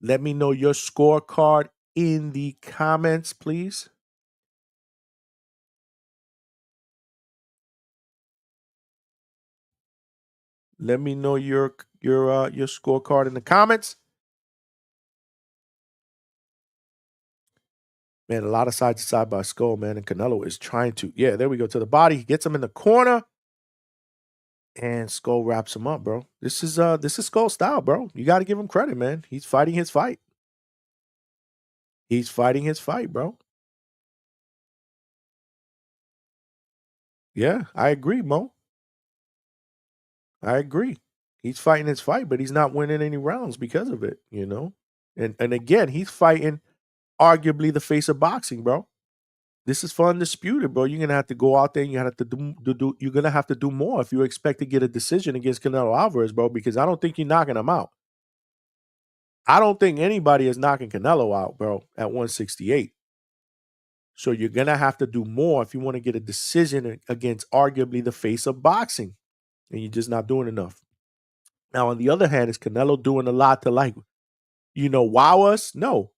Let me know your scorecard in the comments, please. Let me know your scorecard in the comments. Man, a lot of side to side by Scull, man. And Canelo is trying to. Yeah, there we go to the body. He gets him in the corner. And Scull wraps him up, bro. This is Skull style, bro. You got to give him credit, man. He's fighting his fight. He's fighting his fight, bro. Yeah, I agree, Mo. I agree. He's fighting his fight, but he's not winning any rounds because of it, And again, he's fighting arguably the face of boxing, bro. This is for Undisputed, bro. You're gonna have to go out there and you have to do you're gonna have to do more if you expect to get a decision against Canelo Alvarez, bro, because I don't think you're knocking him out. I don't think anybody is knocking Canelo out, bro, at 168. So you're going to have to do more if you want to get a decision against arguably the face of boxing. And you're just not doing enough. Now, on the other hand, is Canelo doing a lot to wow us? No.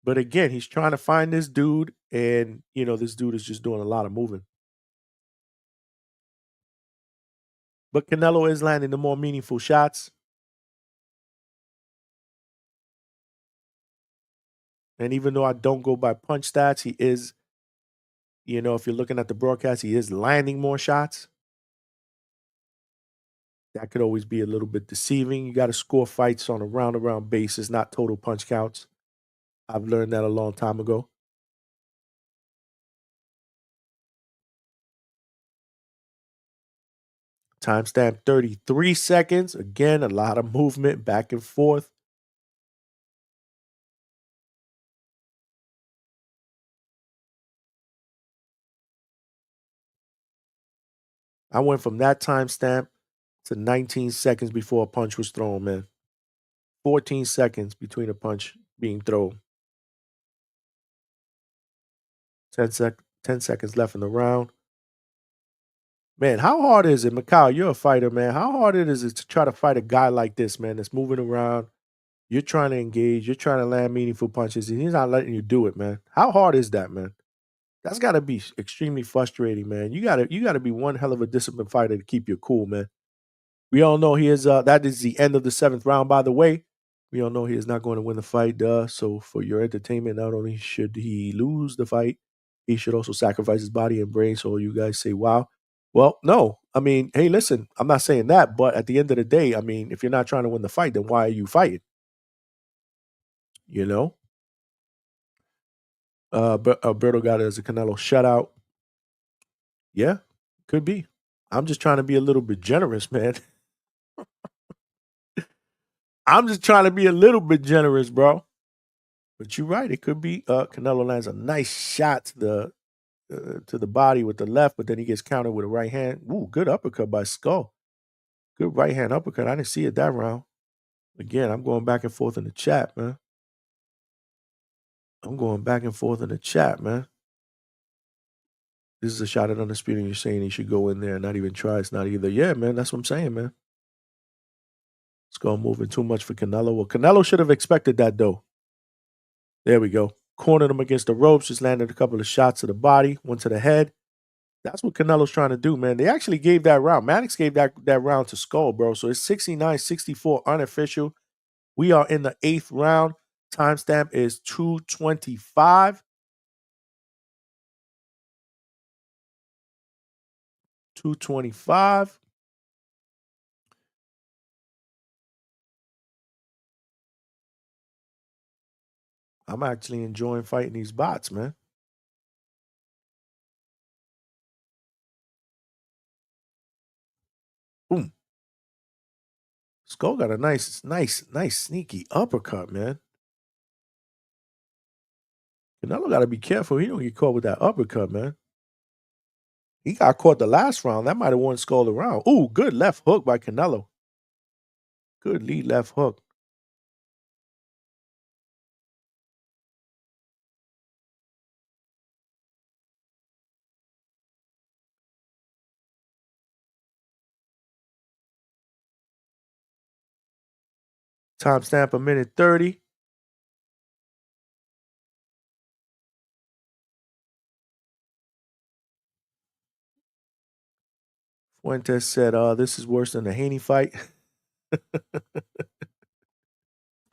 But again, he's trying to find this dude, and, this dude is just doing a lot of moving. But Canelo is landing the more meaningful shots. And even though I don't go by punch stats, he is, if you're looking at the broadcast, he is landing more shots. That could always be a little bit deceiving. You got to score fights on a round-around basis, not total punch counts. I've learned that a long time ago. Timestamp 33 seconds. Again, a lot of movement back and forth. I went from that timestamp to 19 seconds before a punch was thrown, man. 14 seconds between a punch being thrown. 10 seconds left in the round. Man, how hard is it, Macau? You're a fighter, man. How hard it is to try to fight a guy like this, man, that's moving around? You're trying to engage. You're trying to land meaningful punches, and he's not letting you do it, man. How hard is that, man? That's got to be extremely frustrating, man. You gotta be one hell of a disciplined fighter to keep your cool, man. We all know he is. That is the end of the 7th round, by the way. We all know he is not going to win the fight. So for your entertainment, not only should he lose the fight, he should also sacrifice his body and brain. So you guys say, "Wow." Well, no. I mean, hey, listen. I'm not saying that, but at the end of the day, I mean, if you're not trying to win the fight, then why are you fighting? You know. But Alberto got it as a Canelo shutout. Yeah, could be. I'm just trying to be a little bit generous, man. I'm just trying to be a little bit generous, bro. But you're right. It could be. Canelo lands a nice shot to the body with the left, but then he gets countered with a right hand. Ooh, good uppercut by Scull. Good right hand uppercut. I didn't see it that round. Again, I'm going back and forth in the chat, man. I'm going back and forth in the chat, man. This is a shot at Undisputed. You're saying he should go in there and not even try. It's not either. Yeah, man, that's what I'm saying, man. Skull moving too much for Canelo. Well, Canelo should have expected that, though. There we go. Cornered him against the ropes. Just landed a couple of shots to the body, one to the head. That's what Canelo's trying to do, man. They actually gave that round. Maddox gave that round to Skull, bro. So it's 69-64 unofficial. We are in the 8th round. Timestamp is 2:25. 2:25. I'm actually enjoying fighting these bots, man. Boom. Skull got a nice sneaky uppercut, man. Canelo got to be careful. He don't get caught with that uppercut, man. He got caught the last round. That might have won Skull the round. Ooh, good left hook by Canelo. Good lead left hook. Timestamp a minute 30. Fuentes said, this is worse than the Haney fight.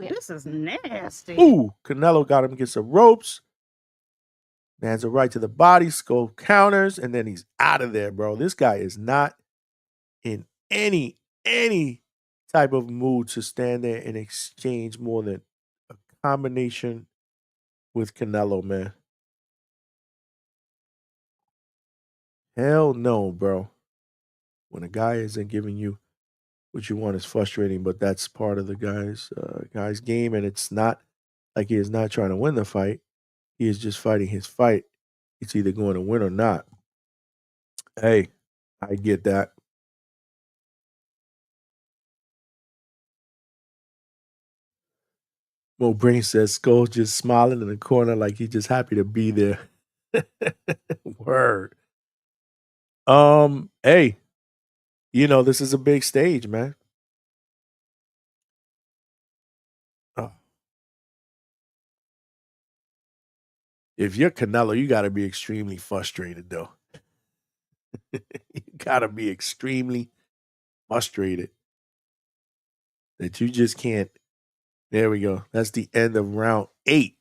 This is nasty. Ooh, Canelo got him against the ropes. Lands a right to the body. Skull counters, and then he's out of there, bro. This guy is not in any type of mood to stand there and exchange more than a combination with Canelo, man. Hell no, bro. When a guy isn't giving you what you want, is frustrating, but that's part of the guy's game, and it's not like he is not trying to win the fight. He is just fighting his fight. It's either going to win or not. Hey, I get that. Mo Brain says Skull just smiling in the corner like he's just happy to be there. Word. Hey, this is a big stage, man. Oh. If you're Canelo, you got to be extremely frustrated, though. You got to be extremely frustrated that you just can't. There we go. That's the end of round 8.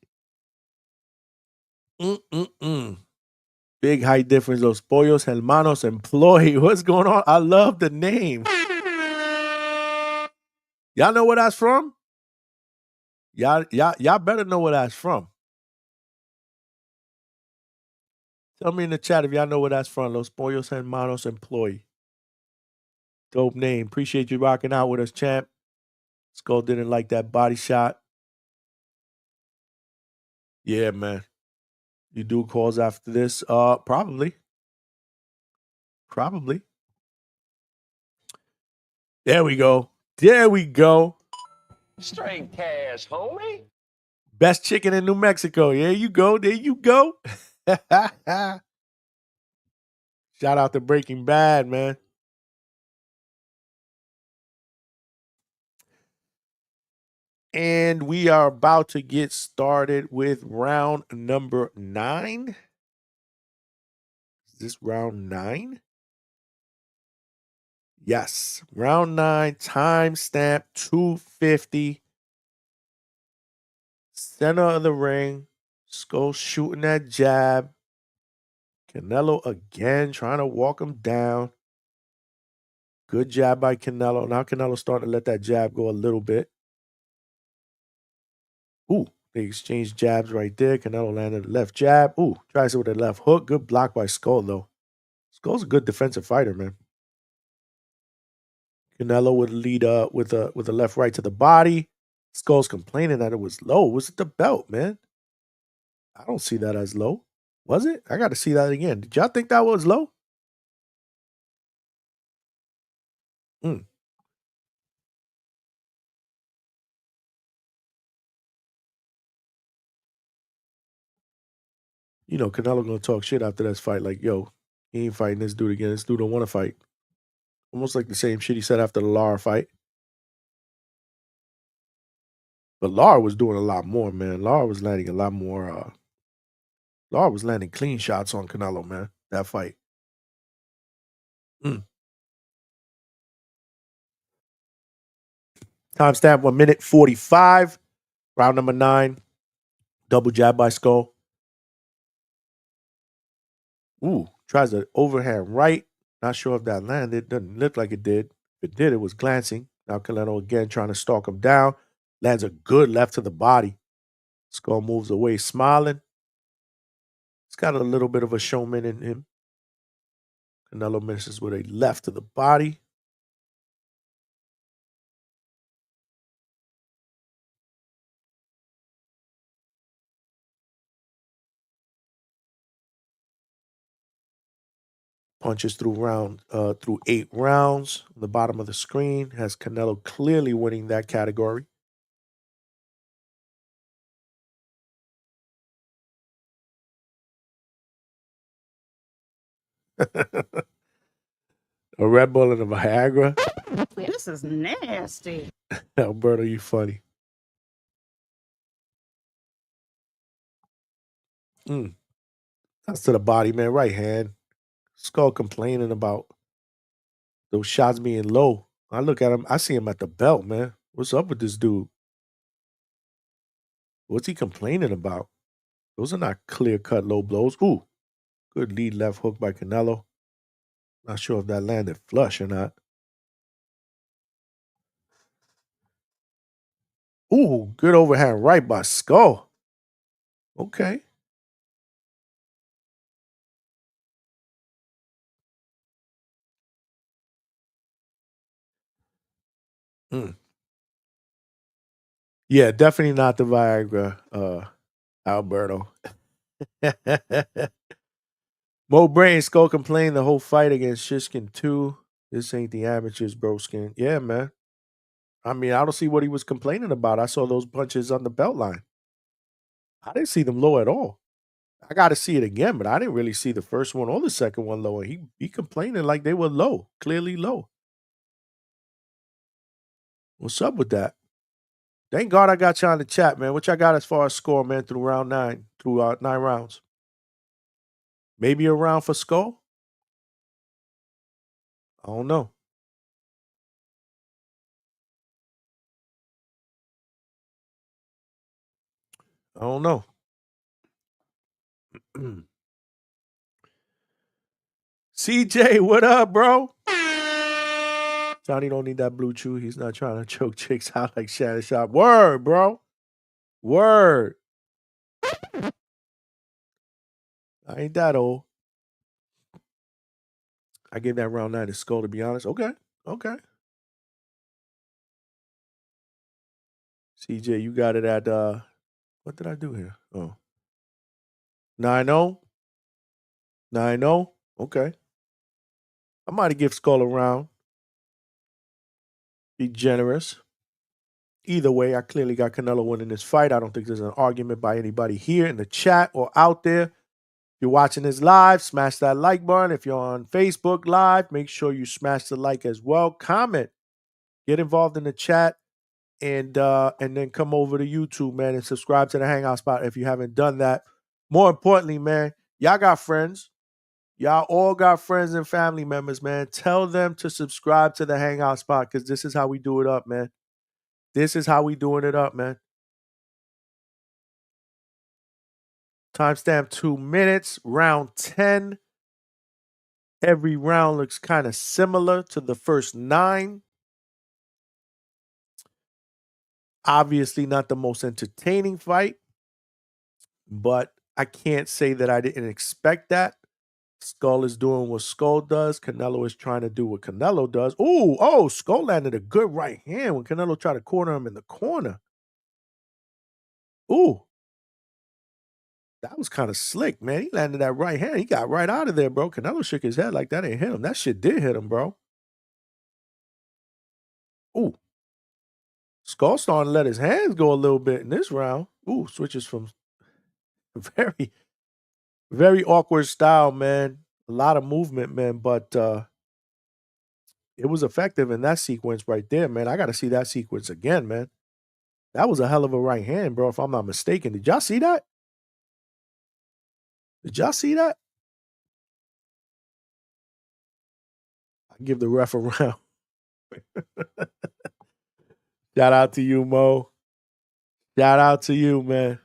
Big height difference. Los Pollos Hermanos Employee. What's going on? I love the name. Y'all know where that's from? Y'all better know where that's from. Tell me in the chat if y'all know where that's from. Los Pollos Hermanos Employee. Dope name. Appreciate you rocking out with us, champ. Skull didn't like that body shot. Yeah, man. You do calls after this? Probably. There we go. Straight cash, homie. Best chicken in New Mexico. There you go. Shout out to Breaking Bad, man. And we are about to get started with round number 9. Is this round 9? Yes. Round 9, timestamp 2:50. Center of the ring. Skull shooting that jab. Canelo again trying to walk him down. Good jab by Canelo. Now Canelo's starting to let that jab go a little bit. Ooh, they exchanged jabs right there. Canelo landed the left jab. Ooh, tries it with a left hook. Good block by Skull, though. Skull's a good defensive fighter, man. Canelo would lead with a left right to the body. Skull's complaining that it was low. Was it the belt, man? I don't see that as low. Was it? I got to see that again. Did y'all think that was low? You know, Canelo gonna talk shit after this fight. Like, yo, he ain't fighting this dude again. This dude don't want to fight. Almost like the same shit he said after the Lara fight. But Lara was doing a lot more, man. Lara was landing a lot more. Lara was landing clean shots on Canelo, man. That fight. Timestamp 1:45. Round number 9. Double jab by Scull. Ooh, tries an overhand right. Not sure if that landed. Doesn't look like it did. If it did, it was glancing. Now Canelo again trying to stalk him down. Lands a good left to the body. Scull moves away smiling. He's got a little bit of a showman in him. Canelo misses with a left to the body. Punches through 8 rounds. On the bottom of the screen has Canelo clearly winning that category. A Red Bull and a Viagra. This is nasty. Alberto, you funny. That's to the body, man. Right hand. Scull complaining about those shots being low. I look at him. I see him at the belt, man. What's up with this dude? What's he complaining about? Those are not clear-cut low blows. Ooh, good lead left hook by Canelo. Not sure if that landed flush or not. Ooh, good overhand right by Scull. Okay. Yeah, definitely not the Viagra, Alberto. Mo Brain Skull complained the whole fight against Shishkin too. This ain't the amateurs, broski. Yeah, man. I mean, I don't see what he was complaining about. I saw those punches on the belt line. I didn't see them low at all. I got to see it again, but I didn't really see the first one or the second one low. He complaining like they were low, clearly low. What's up with that? Thank God I got you on the chat, man. What y'all got as far as score, man, through round 9, through 9 rounds? Maybe a round for Scull? I don't know. I don't know. CJ, what up, bro? Johnny don't need that blue chew. He's not trying to choke chicks out like Shannon Sharp. Word, bro. Word. I ain't that old. I gave that round 9 to Skull, to be honest. Okay. CJ, you got it at what did I do here? Oh. 9-0. 9-0. Okay. I might have give Skull a round. Be generous. Either way, I clearly got Canelo winning this fight. I don't think there's an argument by anybody here in the chat or out there. If you're watching this live, smash that like button. If you're on Facebook Live, make sure you smash the like as well. Comment. Get involved in the chat. And then come over to YouTube, man, and subscribe to the Hangout spot if you haven't done that. More importantly, man, y'all got friends. Y'all all got friends and family members, man. Tell them to subscribe to the Hangout spot because this is how we do it up, man. This is how we doing it up, man. Timestamp 2 minutes, round 10. Every round looks kind of similar to the first 9. Obviously not the most entertaining fight, but I can't say that I didn't expect that. Scull is doing what Scull does. Canelo is trying to do what Canelo does. Ooh, Scull landed a good right hand when Canelo tried to corner him in the corner. Ooh. That was kind of slick, man. He landed that right hand. He got right out of there, bro. Canelo shook his head like that ain't hit him. That shit did hit him, bro. Ooh. Skull starting to let his hands go a little bit in this round. Ooh, switches from very Very awkward style, man. A lot of movement, man, but it was effective in that sequence right there, man. I got to see that sequence again, man. That was a hell of a right hand, bro, if I'm not mistaken. Did y'all see that? Did y'all see that? I give the ref a round. Shout out to you, Mo. Shout out to you, man.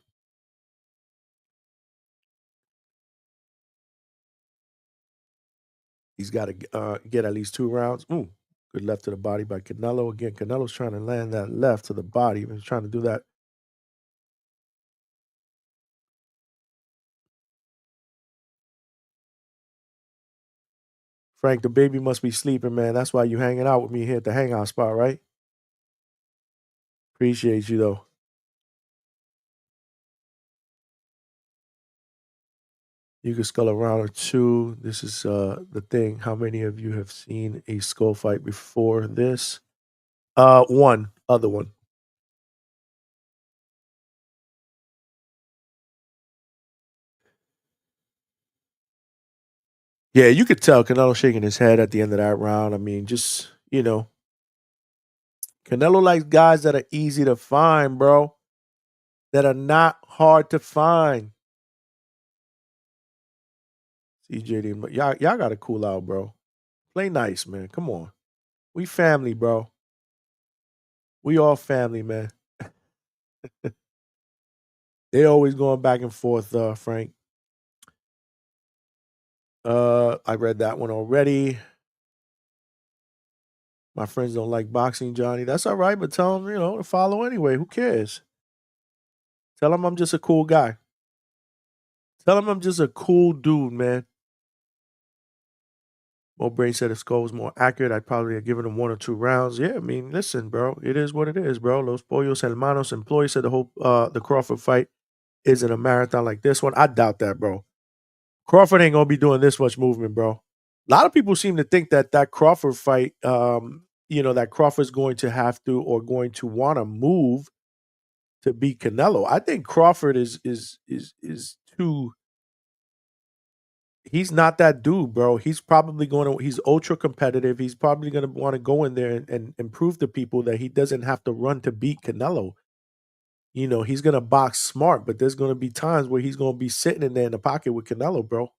He's got to get at least 2 rounds. Ooh, good left to the body by Canelo. Again, Canelo's trying to land that left to the body. He's trying to do that. Frank, the baby must be sleeping, man. That's why you hanging out with me here at the hangout spot, right? Appreciate you, though. You can Skull a round or 2. This is the thing. How many of you have seen a Skull fight before this? One. Other one. Yeah, you could tell Canelo shaking his head at the end of that round. I mean, just, Canelo likes guys that are easy to find, bro. That are not hard to find. CJD, y'all got to cool out, bro. Play nice, man. Come on. We family, bro. We all family, man. They always going back and forth, Frank. I read that one already. My friends don't like boxing, Johnny. That's all right, but tell them, to follow anyway. Who cares? Tell them I'm just a cool guy. Tell them I'm just a cool dude, man. Mo Brain said if Skull was more accurate, I'd probably have given him 1 or 2 rounds. Yeah, I mean, listen, bro. It is what it is, bro. Los Pollos Hermanos employees said the Crawford fight isn't a marathon like this one. I doubt that, bro. Crawford ain't gonna be doing this much movement, bro. A lot of people seem to think that Crawford fight, that Crawford's going to have to or going to want to move to beat Canelo. I think Crawford is too. He's not that dude, bro. He's probably he's ultra competitive. He's probably going to want to go in there and prove to people that he doesn't have to run to beat Canelo. He's going to box smart, but there's going to be times where he's going to be sitting in there in the pocket with Canelo, bro.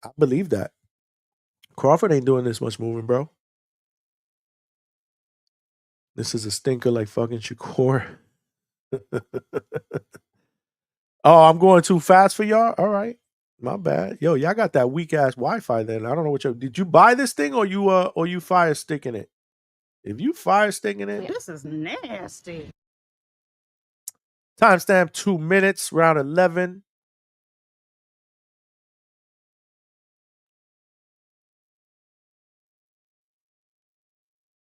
I believe that. Crawford ain't doing this much moving, bro. This is a stinker like fucking Shakur. Oh, I'm going too fast for y'all? All right. My bad. Yo, y'all got that weak ass Wi-Fi then. I don't know what did you buy this thing or you fire sticking it? If you fire sticking it. This is nasty. Timestamp 2 minutes, round 11.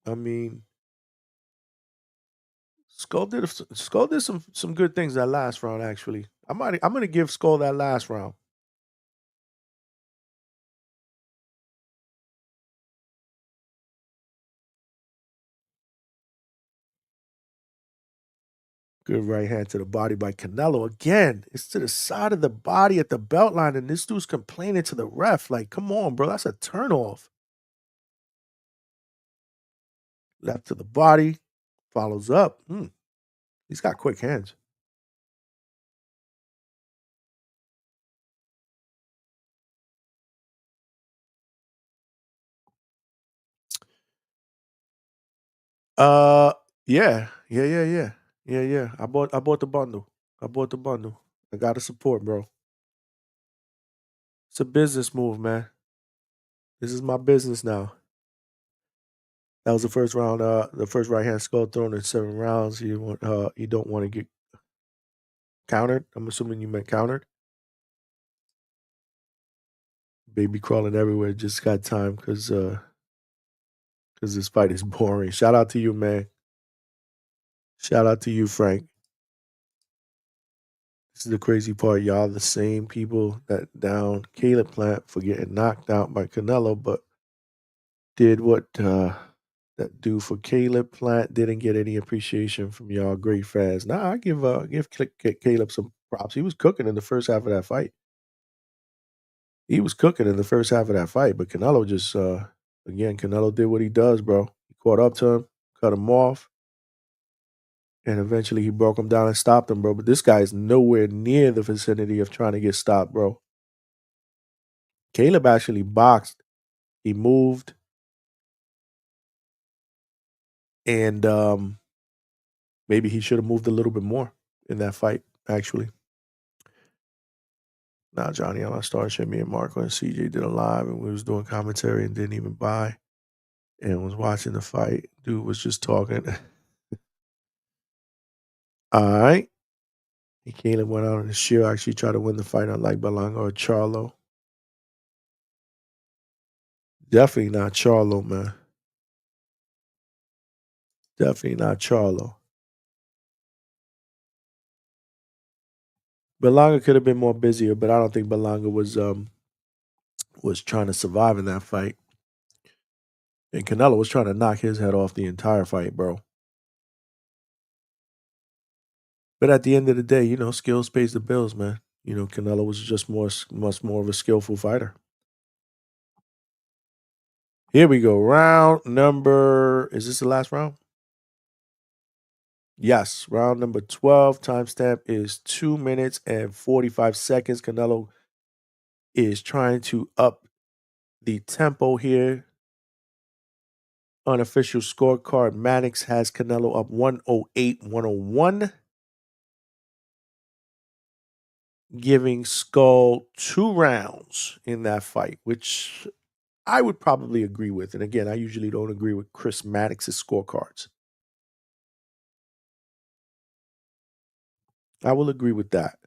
I mean, Skull did some good things that last round, actually. I'm gonna give Skull that last round. Good right hand to the body by Canelo. Again, it's to the side of the body at the belt line, and this dude's complaining to the ref. Like, come on, bro. That's a turnoff. Left to the body. Follows up. He's got quick hands. Yeah. I bought the bundle. I got to support, bro. It's a business move, man. This is my business now. That was the first round. The first right hand Skull thrown in 7 rounds. You don't want to get countered. I'm assuming you meant countered. Baby crawling everywhere. Just got time because this fight is boring. Shout out to you, man. Shout out to you, Frank. This is the crazy part. Y'all the same people that down Caleb Plant for getting knocked out by Canelo, but did what that dude for Caleb Plant didn't get any appreciation from y'all great fans. Nah, I give Caleb props. He was cooking in the first half of that fight. He was cooking in the first half of that fight, but Canelo just again, Canelo did what he does, bro. He caught up to him, cut him off, and eventually he broke him down and stopped him, bro. But this guy is nowhere near the vicinity of trying to get stopped, bro. Caleb actually boxed. He moved. And maybe he should have moved a little bit more in that fight, actually. Nah, Johnny, I started shit. Me and Marco and CJ did a live, and we was doing commentary and didn't even buy and was watching the fight. Dude was just talking. All right. And Caleb went out on the shield, actually tried to win the fight, unlike Belanga or Charlo. Definitely not Charlo, man. Definitely not Charlo. Belanga could have been more busier, but I don't think Belanga was trying to survive in that fight. And Canelo was trying to knock his head off the entire fight, bro. But at the end of the day, you know, skills pays the bills, man. You know, Canelo was just much more of a skillful fighter. Here we go. Round number, is this the last round? Yes, round number 12. Timestamp is 2 minutes and 45 seconds. Canelo is trying to up the tempo here. Unofficial scorecard, Mannix has Canelo up 108-101. Giving Scull 2 rounds in that fight, which I would probably agree with. And again, I usually don't agree with Chris Mannix's scorecards. I will agree with that.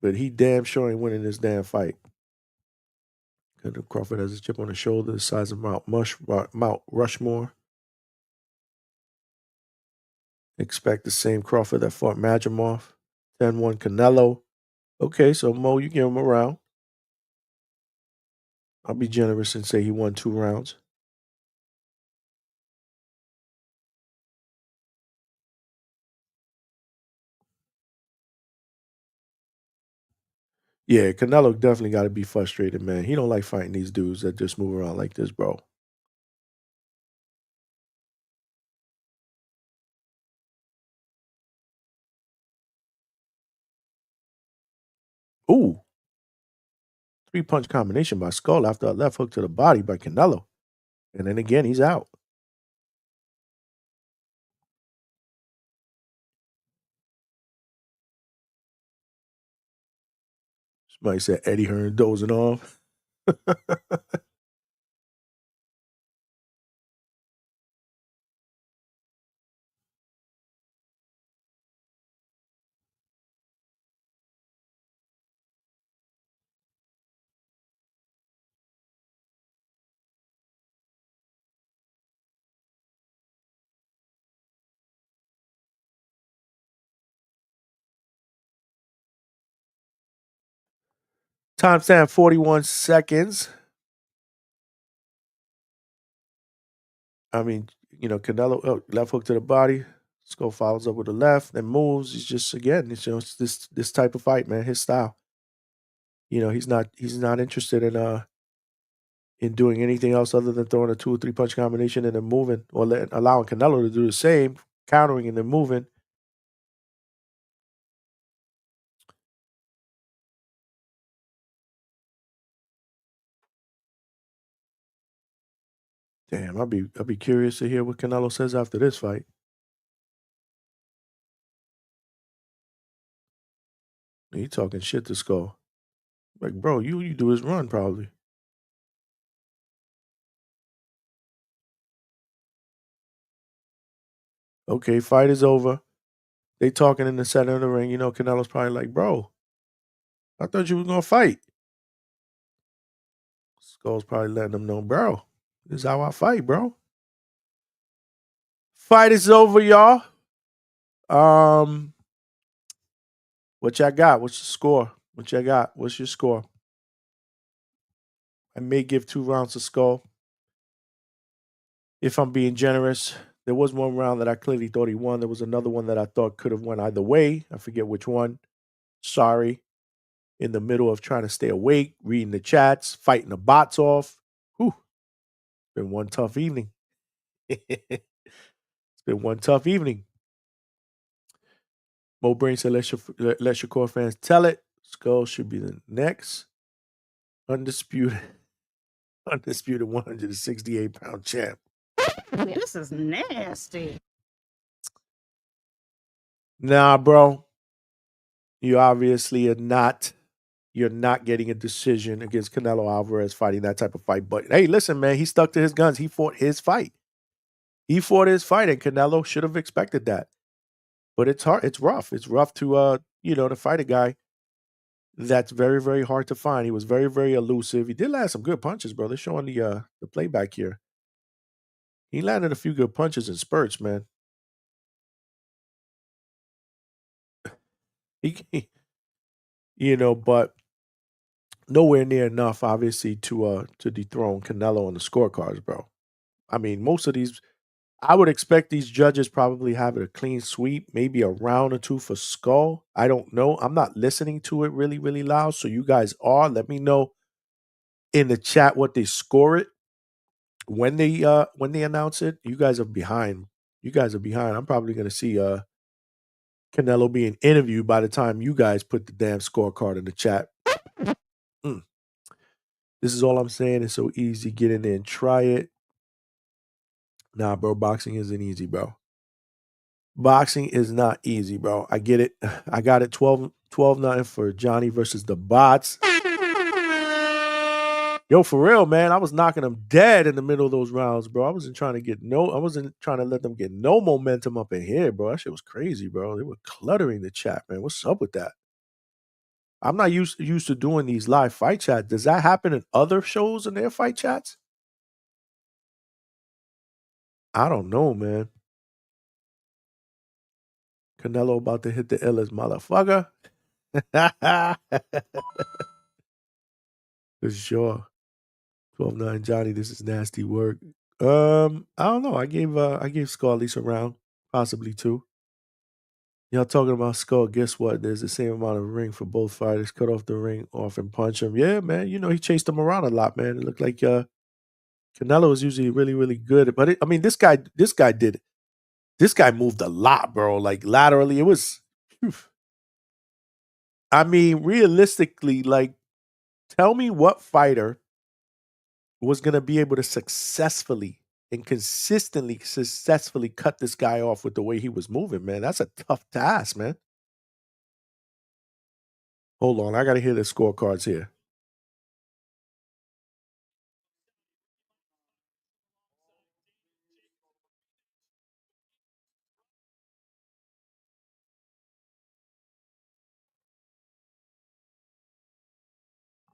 But he damn sure ain't winning this damn fight. Crawford has a chip on his shoulder the size of Mount Rushmore. Expect the same Crawford that fought Madrimov. 10-1 Canelo. Okay, so Mo, you give him a round. I'll be generous and say he won 2 rounds. Yeah, Canelo definitely got to be frustrated, man. He don't like fighting these dudes that just move around like this, bro. Ooh. 3-punch combination by Scull after a left hook to the body by Canelo. And then again, he's out. Somebody said Eddie Hearn dozing off. Timestamp 41 seconds. I mean, you know, Canelo, left hook to the body. Skull follows up with a left, then moves. He's just, again, it's, you know, it's this type of fight, man, his style. You know, he's not interested in doing anything else other than throwing a 2 or 3 punch combination and then moving, or allowing Canelo to do the same, countering and then moving. Damn, I'll be curious to hear what Canelo says after this fight. He talking shit to Skull. Like, bro, you do his run probably. Okay, fight is over. They talking in the center of the ring. You know, Canelo's probably like, bro, I thought you was gonna fight. Skull's probably letting them know, bro, this is how I fight, bro. Fight is over, y'all. What y'all got? What's the score? What y'all got? What's your score? I may give 2 rounds to Skull. If I'm being generous, There was one round that I clearly thought he won. There was another one that I thought could have went either way. I forget which one. Sorry. In the middle of trying to stay awake, reading the chats, fighting the bots off. Whew. Been one tough evening. It's been one tough evening. Mo Brain said, let your core fans tell it. Scull should be the next undisputed 168-pound champ. This is nasty. Nah, bro. You obviously are not. You're not getting a decision against Canelo Alvarez fighting that type of fight. But hey, listen, man, he stuck to his guns. He fought his fight. And Canelo should have expected that. But it's hard. It's rough. It's rough to to fight a guy that's very, very hard to find. He was very, very elusive. He did land some good punches, bro. They're showing the playback here. He landed a few good punches in spurts, man. He but nowhere near enough, obviously, to dethrone Canelo on the scorecards, bro. I mean, most of these, I would expect these judges probably have it a clean sweep, maybe a round or two for Scull. I don't know. I'm not listening to it really, really loud. So you guys are. Let me know in the chat what they score it when they announce it. You guys are behind. I'm probably gonna see Canelo being interviewed by the time you guys put the damn scorecard in the chat. This is all I'm saying. It's so easy. Get in there and try it. Nah, bro, boxing isn't easy, bro. Boxing is not easy, bro. I get it. I got it 12-0 for Johnny versus the bots. Yo, for real, man. I was knocking them dead in the middle of those rounds, bro. I wasn't trying to let them get no momentum up in here, bro. That shit was crazy, bro. They were cluttering the chat, man. What's up with that? I'm not used to doing these live fight chats. Does that happen in other shows in their fight chats? I don't know, man. Canelo about to hit the illest motherfucker. For sure. 12-9 Johnny, this is nasty work. I don't know. I gave Scull at least a round, possibly two. Y'all talking about Scull, guess what? There's the same amount of ring for both fighters. Cut off the ring off and punch him. Yeah, man. He chased him around a lot, man. It looked like Canelo is usually really, really good. But this guy moved a lot, bro. Like laterally. It was realistically, like, tell me what fighter was going to be able to successfully cut this guy off with the way he was moving, man. That's a tough task, man. Hold on. I got to hear the scorecards here.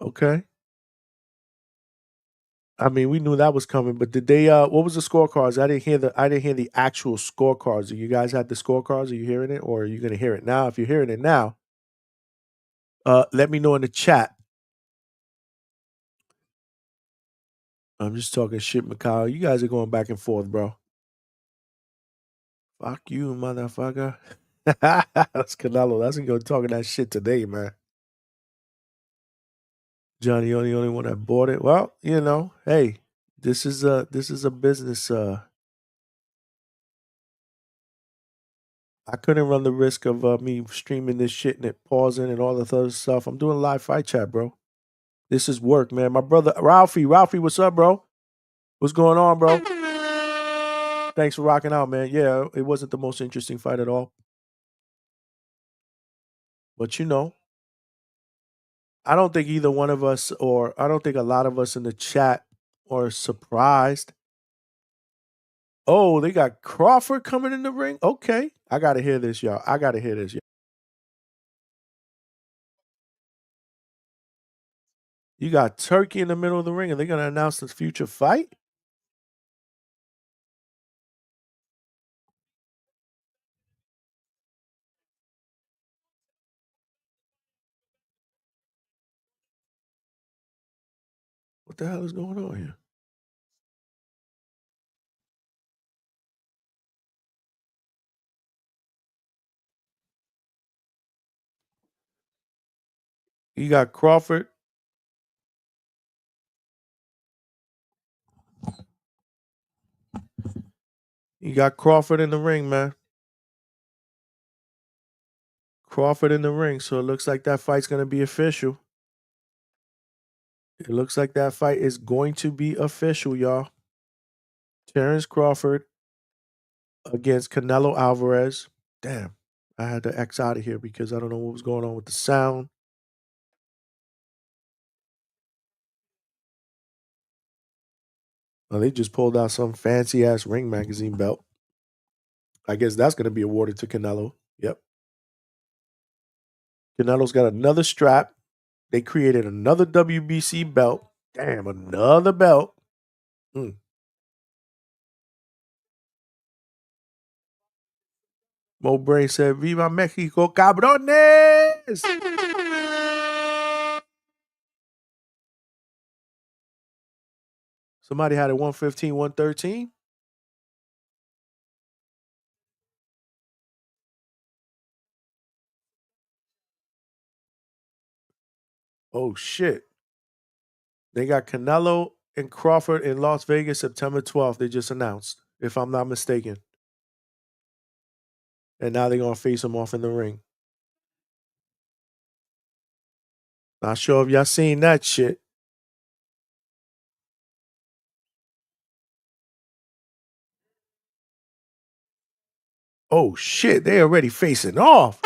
Okay. We knew that was coming, but did they what was the scorecards? I didn't hear the actual scorecards. Do you guys have the scorecards? Are you hearing it or are you going to hear it now? If you're hearing it now, let me know in the chat. I'm just talking shit, Mikhail. You guys are going back and forth, bro. Fuck you, motherfucker. That's Canelo. That's going to go talking that shit today, man. Johnny, the only one that bought it. Well, hey, this is a business. I couldn't run the risk of me streaming this shit and it pausing and all the other stuff. I'm doing live fight chat, bro. This is work, man. My brother Ralphie, what's up, bro? What's going on, bro? Thanks for rocking out, man. Yeah, it wasn't the most interesting fight at all. But I don't think either one of us, or I don't think a lot of us in the chat are surprised. Oh, they got Crawford coming in the ring? Okay. I got to hear this, y'all. You got Turkey in the middle of the ring, and they're going to announce the future fight? What the hell is going on here? You got Crawford. You got Crawford in the ring, man. Crawford in the ring. So it looks like that fight's going to be official. It looks like that fight is going to be official, y'all. Terrence Crawford against Canelo Alvarez. Damn, I had to X out of here because I don't know what was going on with the sound. Oh, they just pulled out some fancy ass Ring Magazine belt. I guess that's going to be awarded to Canelo. Yep. Canelo's got another strap. They created another WBC belt. Damn, another belt. Mo Brain said, Viva Mexico, cabrones! Somebody had it 115, 113. Oh, shit. They got Canelo and Crawford in Las Vegas September 12th. They just announced, if I'm not mistaken. And now they're going to face them off in the ring. Not sure if y'all seen that shit. Oh, shit. They already facing off.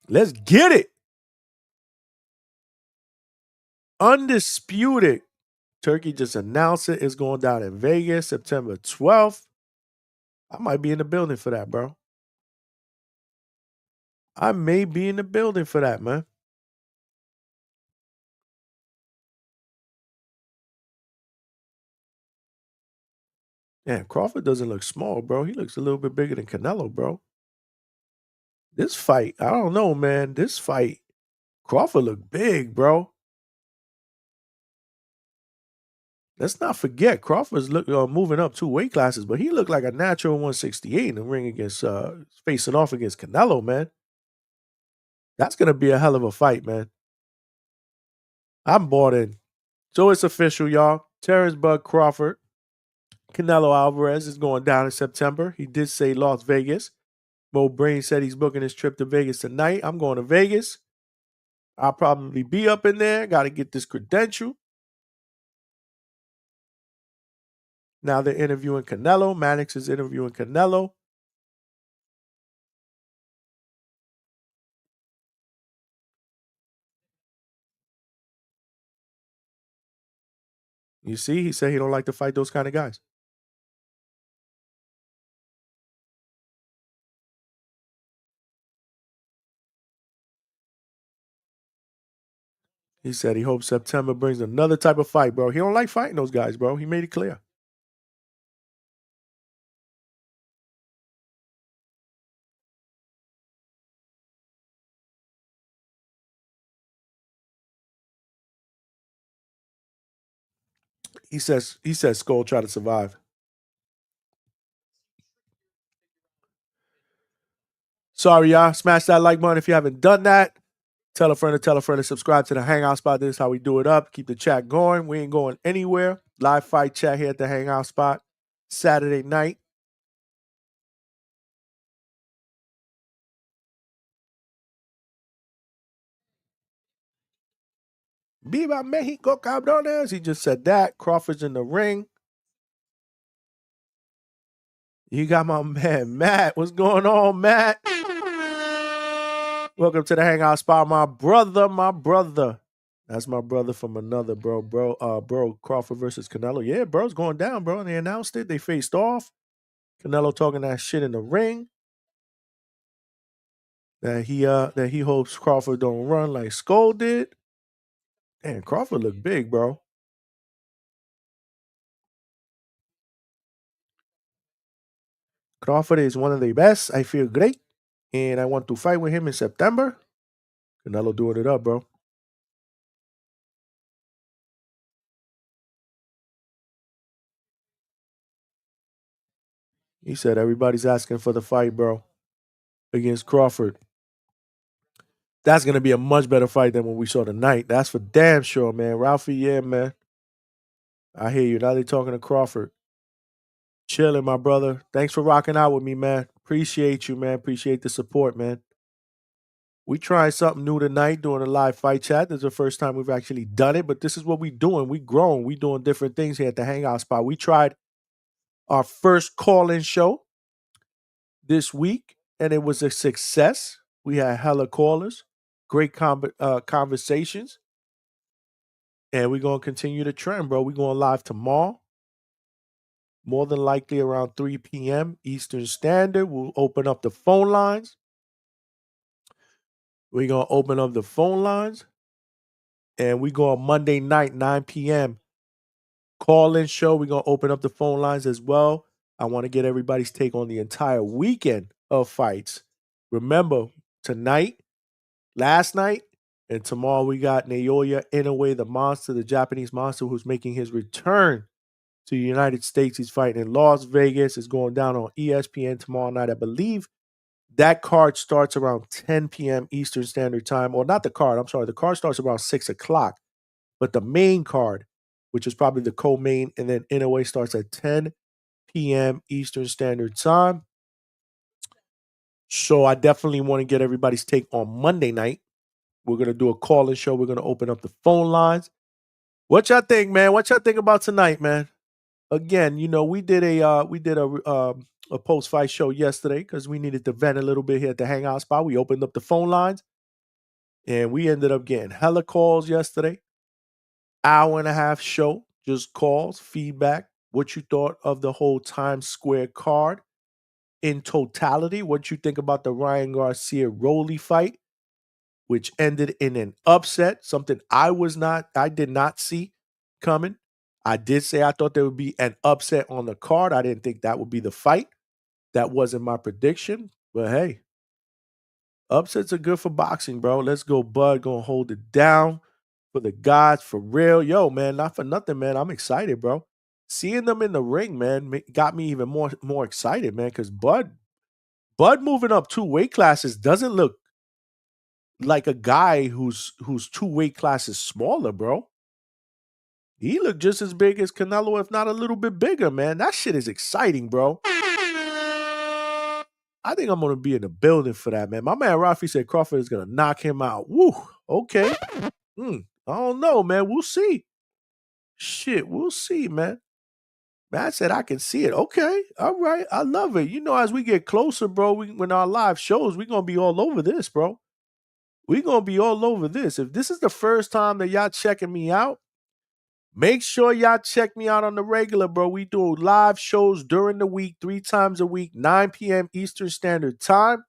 Let's get it. Undisputed. Turkey just announced it. It's going down in Vegas September 12th. I might be in the building for that, bro. I may be in the building for that, man. Damn, Crawford doesn't look small, bro. He looks a little bit bigger than Canelo, bro. This fight, I don't know, man. This fight, Crawford looked big, bro. Let's not forget, Crawford's moving up 2 weight classes, but he looked like a natural 168 in the ring against facing off against Canelo, man. That's gonna be a hell of a fight, man. I'm bought in. So it's official, y'all. Terrence Bud Crawford, Canelo Alvarez is going down in September. He did say Las Vegas. Mo Brain said he's booking his trip to Vegas tonight. I'm going to Vegas. I'll probably be up in there. Got to get this credential. Now they're interviewing Canelo. Mannix is interviewing Canelo. You see, he said he don't like to fight those kind of guys. He said he hopes September brings another type of fight, bro. He don't like fighting those guys, bro. He made it clear. He says Skull try to survive. Sorry, y'all. Smash that like button if you haven't done that. Tell a friend to subscribe to the Hangout Spot. This is how we do it up. Keep the chat going. We ain't going anywhere. Live fight chat here at the Hangout Spot. Saturday night. Viva Mexico, cabrones. He just said that. Crawford's in the ring. You got my man, Matt. What's going on, Matt? Welcome to the Hangout Spot, my brother. That's my brother from another, bro. Crawford versus Canelo. Yeah, bro's going down, bro. And they announced it. They faced off. Canelo talking that shit in the ring. That he hopes Crawford don't run like Scull did. Damn, Crawford looked big, bro. Crawford is one of the best. I feel great. And I want to fight with him in September. Canelo doing it up, bro. He said everybody's asking for the fight, bro, against Crawford. That's going to be a much better fight than what we saw tonight. That's for damn sure, man. Ralphie, yeah, man. I hear you. Now they talking to Crawford. Chilling, my brother. Thanks for rocking out with me, man. Appreciate you, man. Appreciate the support, man. We trying something new tonight, doing a live fight chat. This is the first time we've actually done it, but this is what we doing. We growing. We doing different things here at the Hangout spot. We tried our first call-in show this week, and it was a success. We had hella callers, great conversations, and we're going to continue the trend, bro. We're going live tomorrow, more than likely around 3 p.m. Eastern Standard. We'll open up the phone lines. We're going to open up the phone lines, and we go on Monday night, 9 p.m. call-in show. We're going to open up the phone lines as well. I want to get everybody's take on the entire weekend of fights. Remember, tonight, last night, and tomorrow we got Naoya Inoue, the monster, the Japanese monster, who's making his return to the United States. He's fighting in Las Vegas. It's going down on ESPN tomorrow night. I believe that card starts around 10 p.m. Eastern Standard Time. Or not the card, I'm sorry. The card starts around 6 o'clock. But the main card, which is probably the co-main, and then Inoue starts at 10 p.m. Eastern Standard Time. So I definitely want to get everybody's take on Monday night. We're going to do a call-in show. We're going to open up the phone lines. What y'all think, man? What y'all think about tonight, man? Again, you know, we did a post-fight show yesterday because we needed to vent a little bit here at the Hangout spot. We opened up the phone lines, and we ended up getting hella calls yesterday. Hour and a half show, just calls, feedback, what you thought of the whole Times Square card in totality, what you think about the Ryan Garcia-Rolly fight, which ended in an upset, something I did not see coming. I did say I thought there would be an upset on the card. I didn't think that would be the fight. That wasn't my prediction, but hey, upsets are good for boxing, bro. Let's go, Bud. Gonna hold it down for the gods, for real. Yo, man, not for nothing, man. I'm excited, bro. Seeing them in the ring, man, got me even more excited, man, because Bud moving up 2 weight classes doesn't look like a guy who's 2 weight classes smaller, bro. He looked just as big as Canelo, if not a little bit bigger, man. That shit is exciting, bro. I think I'm going to be in the building for that, man. My man Rafi said Crawford is going to knock him out. Woo, okay. I don't know, man. We'll see. Shit, we'll see, man. Matt said I can see it. Okay, all right. I love it. You know, as we get closer, bro, when our live shows, we're going to be all over this, bro. We're going to be all over this. If this is the first time that y'all checking me out, make sure y'all check me out on the regular, bro. We do live shows during the week, 3 times a week, 9 p.m. Eastern Standard Time,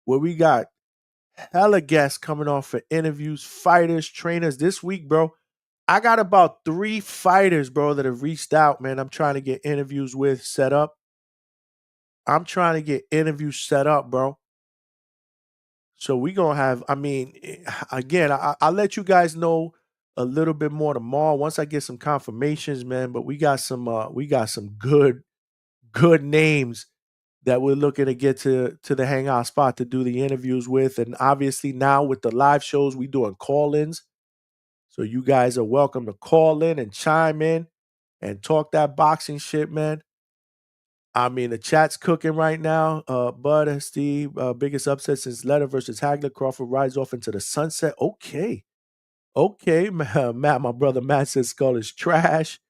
where we got hella guests coming on for interviews, fighters, trainers. This week, bro, I got about 3 fighters, bro, that have reached out, man. I'm trying to get interviews with set up. I'm trying to get interviews set up, bro. So we going to have, I mean, again, I'll let you guys know a little bit more tomorrow once I get some confirmations, man. But we got some good names that we're looking to get to the Hangout spot to do the interviews with. And obviously now with the live shows, we doing call-ins. So you guys are welcome to call in and chime in and talk that boxing shit, man. I mean, the chat's cooking right now. Bud and Steve, biggest upset since Letter versus Hagler. Crawford rides off into the sunset. Okay, Matt, my brother Matt says Scull is trash.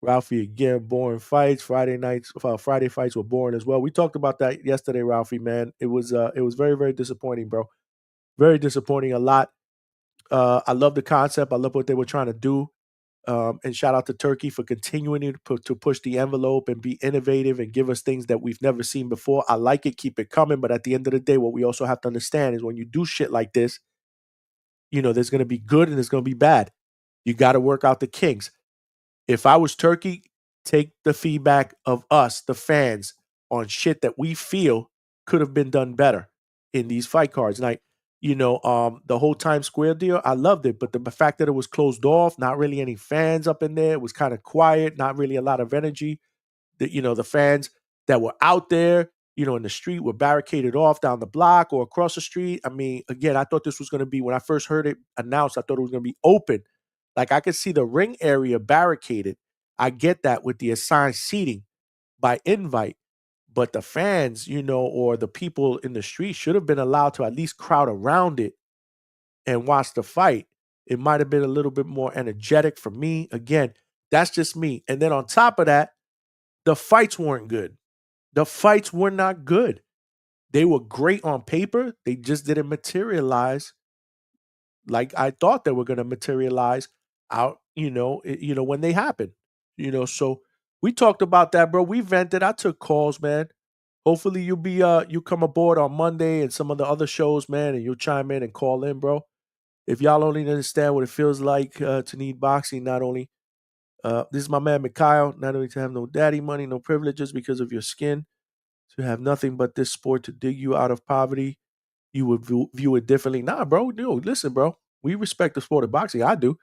Ralphie again, boring fights. Friday fights were boring as well. We talked about that yesterday, Ralphie. Man, it was very, very disappointing, bro. Very disappointing. A lot. I love the concept. I love what they were trying to do. And shout out to Turkey for continuing to push the envelope and be innovative and give us things that we've never seen before. I like it. Keep it coming. But at the end of the day, what we also have to understand is when you do shit like this, you know, there's going to be good and there's going to be bad. You got to work out the kinks. If I was Turkey, take the feedback of us, the fans, on shit that we feel could have been done better in these fight cards. Like, you know, the whole Times Square deal, I loved it. But the fact that it was closed off, not really any fans up in there, it was kind of quiet, not really a lot of energy. The fans that were out there, in the street were barricaded off down the block or across the street. I mean, again, I thought this was going to be, when I first heard it announced, I thought it was going to be open. Like I could see the ring area barricaded. I get that with the assigned seating by invite, but the fans, or the people in the street should have been allowed to at least crowd around it and watch the fight. It might have been a little bit more energetic for me. Again, that's just me. And then on top of that, the fights weren't good. The fights were not good. They were great on paper. They just didn't materialize like I thought they were going to materialize out, when they happen. So we talked about that, bro. We vented. I took calls, man. Hopefully you come aboard on Monday and some of the other shows, man, and you'll chime in and call in, bro. If y'all only understand what it feels like to need boxing, not only this is my man Mikhail, not only to have no daddy money, no privileges because of your skin, to have nothing but this sport to dig you out of poverty, you would view it differently. Nah, bro, listen, bro. We respect the sport of boxing. I do.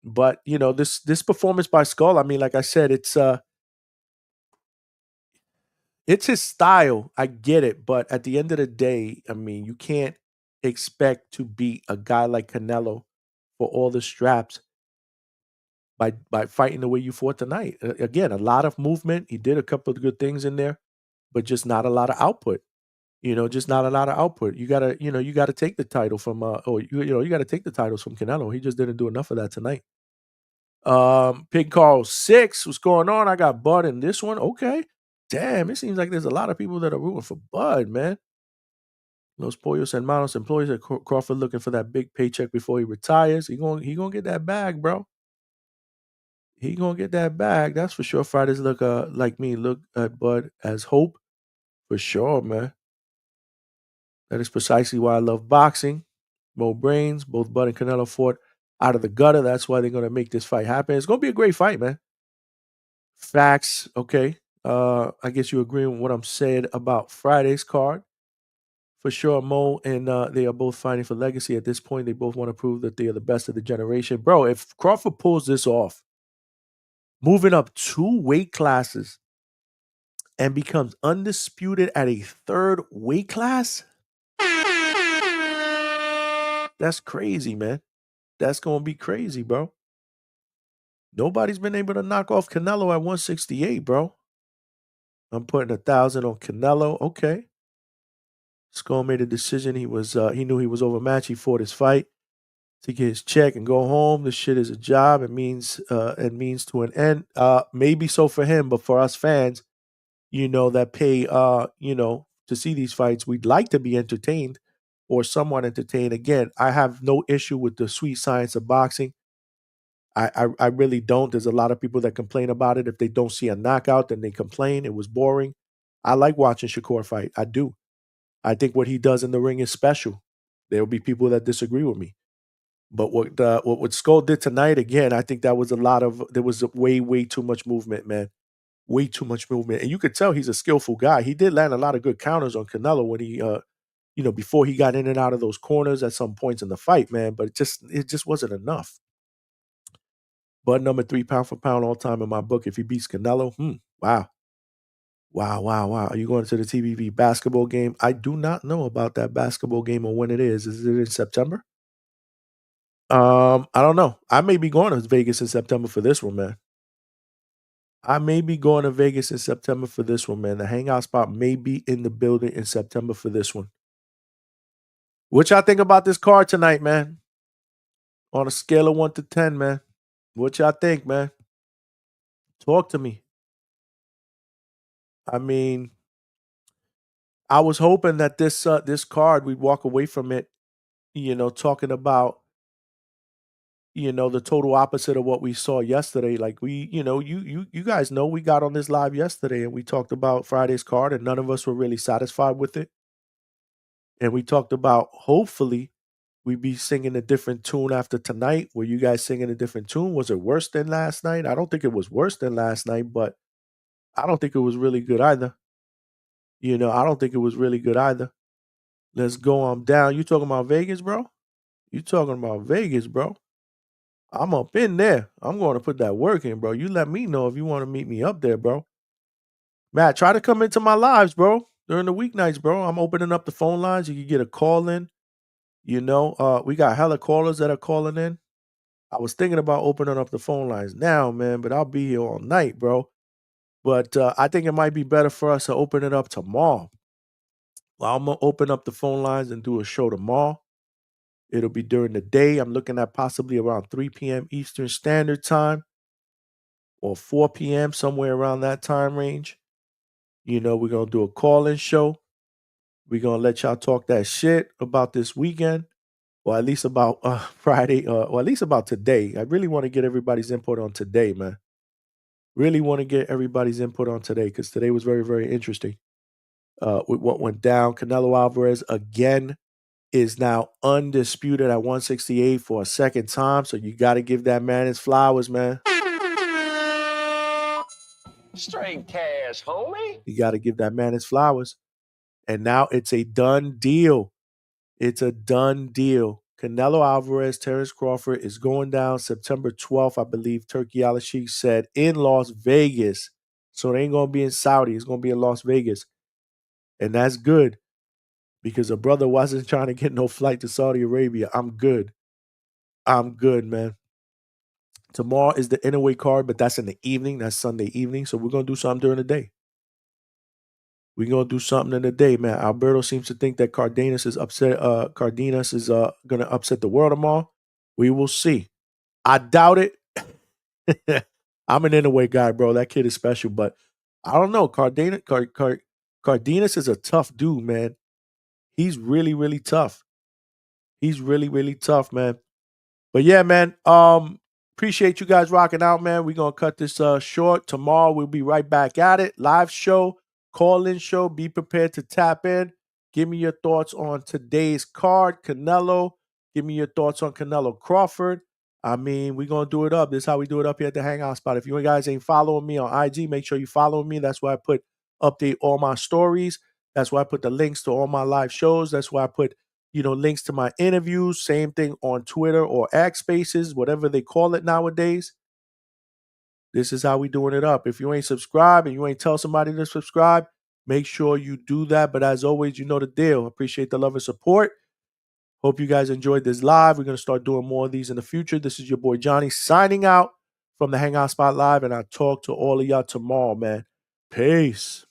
But this performance by Scull, I mean, like I said, it's his style. I get it, but at the end of the day, I mean, you can't expect to beat a guy like Canelo for all the straps by fighting the way you fought tonight. Again, a lot of movement. He did a couple of good things in there, but just not a lot of output. Just not a lot of output. You gotta take the title from you gotta take the titles from Canelo. He just didn't do enough of that tonight. Pig Carl 6, what's going on? I got Bud in this one. Okay. Damn, it seems like there's a lot of people that are rooting for Bud, man. Los Pollos Hermanos employees at Crawford looking for that big paycheck before he retires. He gonna get that bag, bro. He gonna get that bag. That's for sure. Fighters look like me look at Bud as hope. For sure, man. That is precisely why I love boxing. Mo Brains, both Bud and Canelo fought out of the gutter. That's why they're gonna make this fight happen. It's gonna be a great fight, man. Facts. Okay. I guess you agree with what I'm saying about Friday's card. For sure, Mo and they are both fighting for legacy at this point. They both want to prove that they are the best of the generation. Bro, if Crawford pulls this off, moving up 2 weight classes and becomes undisputed at a 3rd weight class, that's crazy, man. That's going to be crazy, bro. Nobody's been able to knock off Canelo at 168, bro. I'm putting 1,000 on Canelo. Okay. Skull made a decision. He knew he was overmatched. He fought his fight to get his check and go home. This shit is a job. It means to an end. Maybe so for him, but for us fans, that pay to see these fights, we'd like to be entertained or somewhat entertained. Again, I have no issue with the sweet science of boxing. I really don't. There's a lot of people that complain about it. If they don't see a knockout, then they complain. It was boring. I like watching Shakur fight. I do. I think what he does in the ring is special. There will be people that disagree with me. But what Skull did tonight, again, I think there was way too much movement, man. Way too much movement. And you could tell he's a skillful guy. He did land a lot of good counters on Canelo when he before he got in and out of those corners at some points in the fight, man. But it just wasn't enough. Bud number 3 pound for pound all time in my book. If he beats Canelo, wow. Wow. Are you going to the TBV basketball game? I do not know about that basketball game or when it is. Is it in September? I don't know. I may be going to Vegas in September for this one, man. I may be going to Vegas in September for this one, man. The hangout spot may be in the building in September for this one. What y'all think about this card tonight, man? On a scale of 1 to 10, man. What y'all think, man? Talk to me. I mean, I was hoping that this card, we'd walk away from it, talking about, the total opposite of what we saw yesterday. Like you guys know we got on this live yesterday and we talked about Friday's card and none of us were really satisfied with it. And we talked about hopefully we'd be singing a different tune after tonight. Were you guys singing a different tune? Was it worse than last night? I don't think it was worse than last night, but I don't think it was really good either. I don't think it was really good either. Let's go on down. You talking about Vegas, bro? You talking about Vegas, bro? I'm up in there. I'm going to put that work in, bro. You let me know if you want to meet me up there, bro. Matt, try to come into my lives, bro. During the weeknights, bro. I'm opening up the phone lines. You can get a call in. You know, we got hella callers that are calling in. I was thinking about opening up the phone lines now, man, but I'll be here all night, bro. But I think it might be better for us to open it up tomorrow. Well, I'm going to open up the phone lines and do a show tomorrow. It'll be during the day. I'm looking at possibly around 3 p.m. Eastern Standard Time or 4 p.m., somewhere around that time range. You know, we're going to do a call-in show. We're going to let y'all talk that shit about this weekend, or at least about Friday, or at least about today. I really want to get everybody's input on today, man. Really want to get everybody's input on today because today was very, very interesting with what went down. Canelo Alvarez, again, is now undisputed at 168 for a second time. So you got to give that man his flowers, man. Straight cash, homie. You got to give that man his flowers. And now it's a done deal. It's a done deal. Canelo Alvarez, Terrence Crawford is going down September 12th, I believe Turkey Al-Sheikh said, in Las Vegas. So it ain't going to be in Saudi. It's going to be in Las Vegas. And that's good because a brother wasn't trying to get no flight to Saudi Arabia. I'm good. I'm good, man. Tomorrow is the Inouye card, but that's in the evening. That's Sunday evening. So we're going to do something during the day. We're going to do something in the day, man. Alberto seems to think that Cardenas is upset. Cardenas is going to upset the world tomorrow. We will see. I doubt it. I'm an Inouye guy, bro. That kid is special, but I don't know. Cardenas is a tough dude, man. He's really, really tough. He's really, really tough, man. But yeah, man. Appreciate you guys rocking out, man. We're gonna cut this short. Tomorrow we'll be right back at it. Live show, call-in show. Be prepared to tap in. Give me your thoughts on today's card, Canelo. Give me your thoughts on Canelo Crawford. I mean, we're gonna do it up. This is how we do it up here at the Hangout spot. If you guys ain't following me on IG, make sure you follow me. That's where I update all my stories. That's why I put the links to all my live shows. That's why I put links to my interviews. Same thing on Twitter or X Spaces, whatever they call it nowadays. This is how we doing it up. If you ain't subscribed and you ain't tell somebody to subscribe, make sure you do that. But as always, you know the deal. Appreciate the love and support. Hope you guys enjoyed this live. We're going to start doing more of these in the future. This is your boy Johnny signing out from the Hangout Spot Live, and I'll talk to all of y'all tomorrow, man. Peace.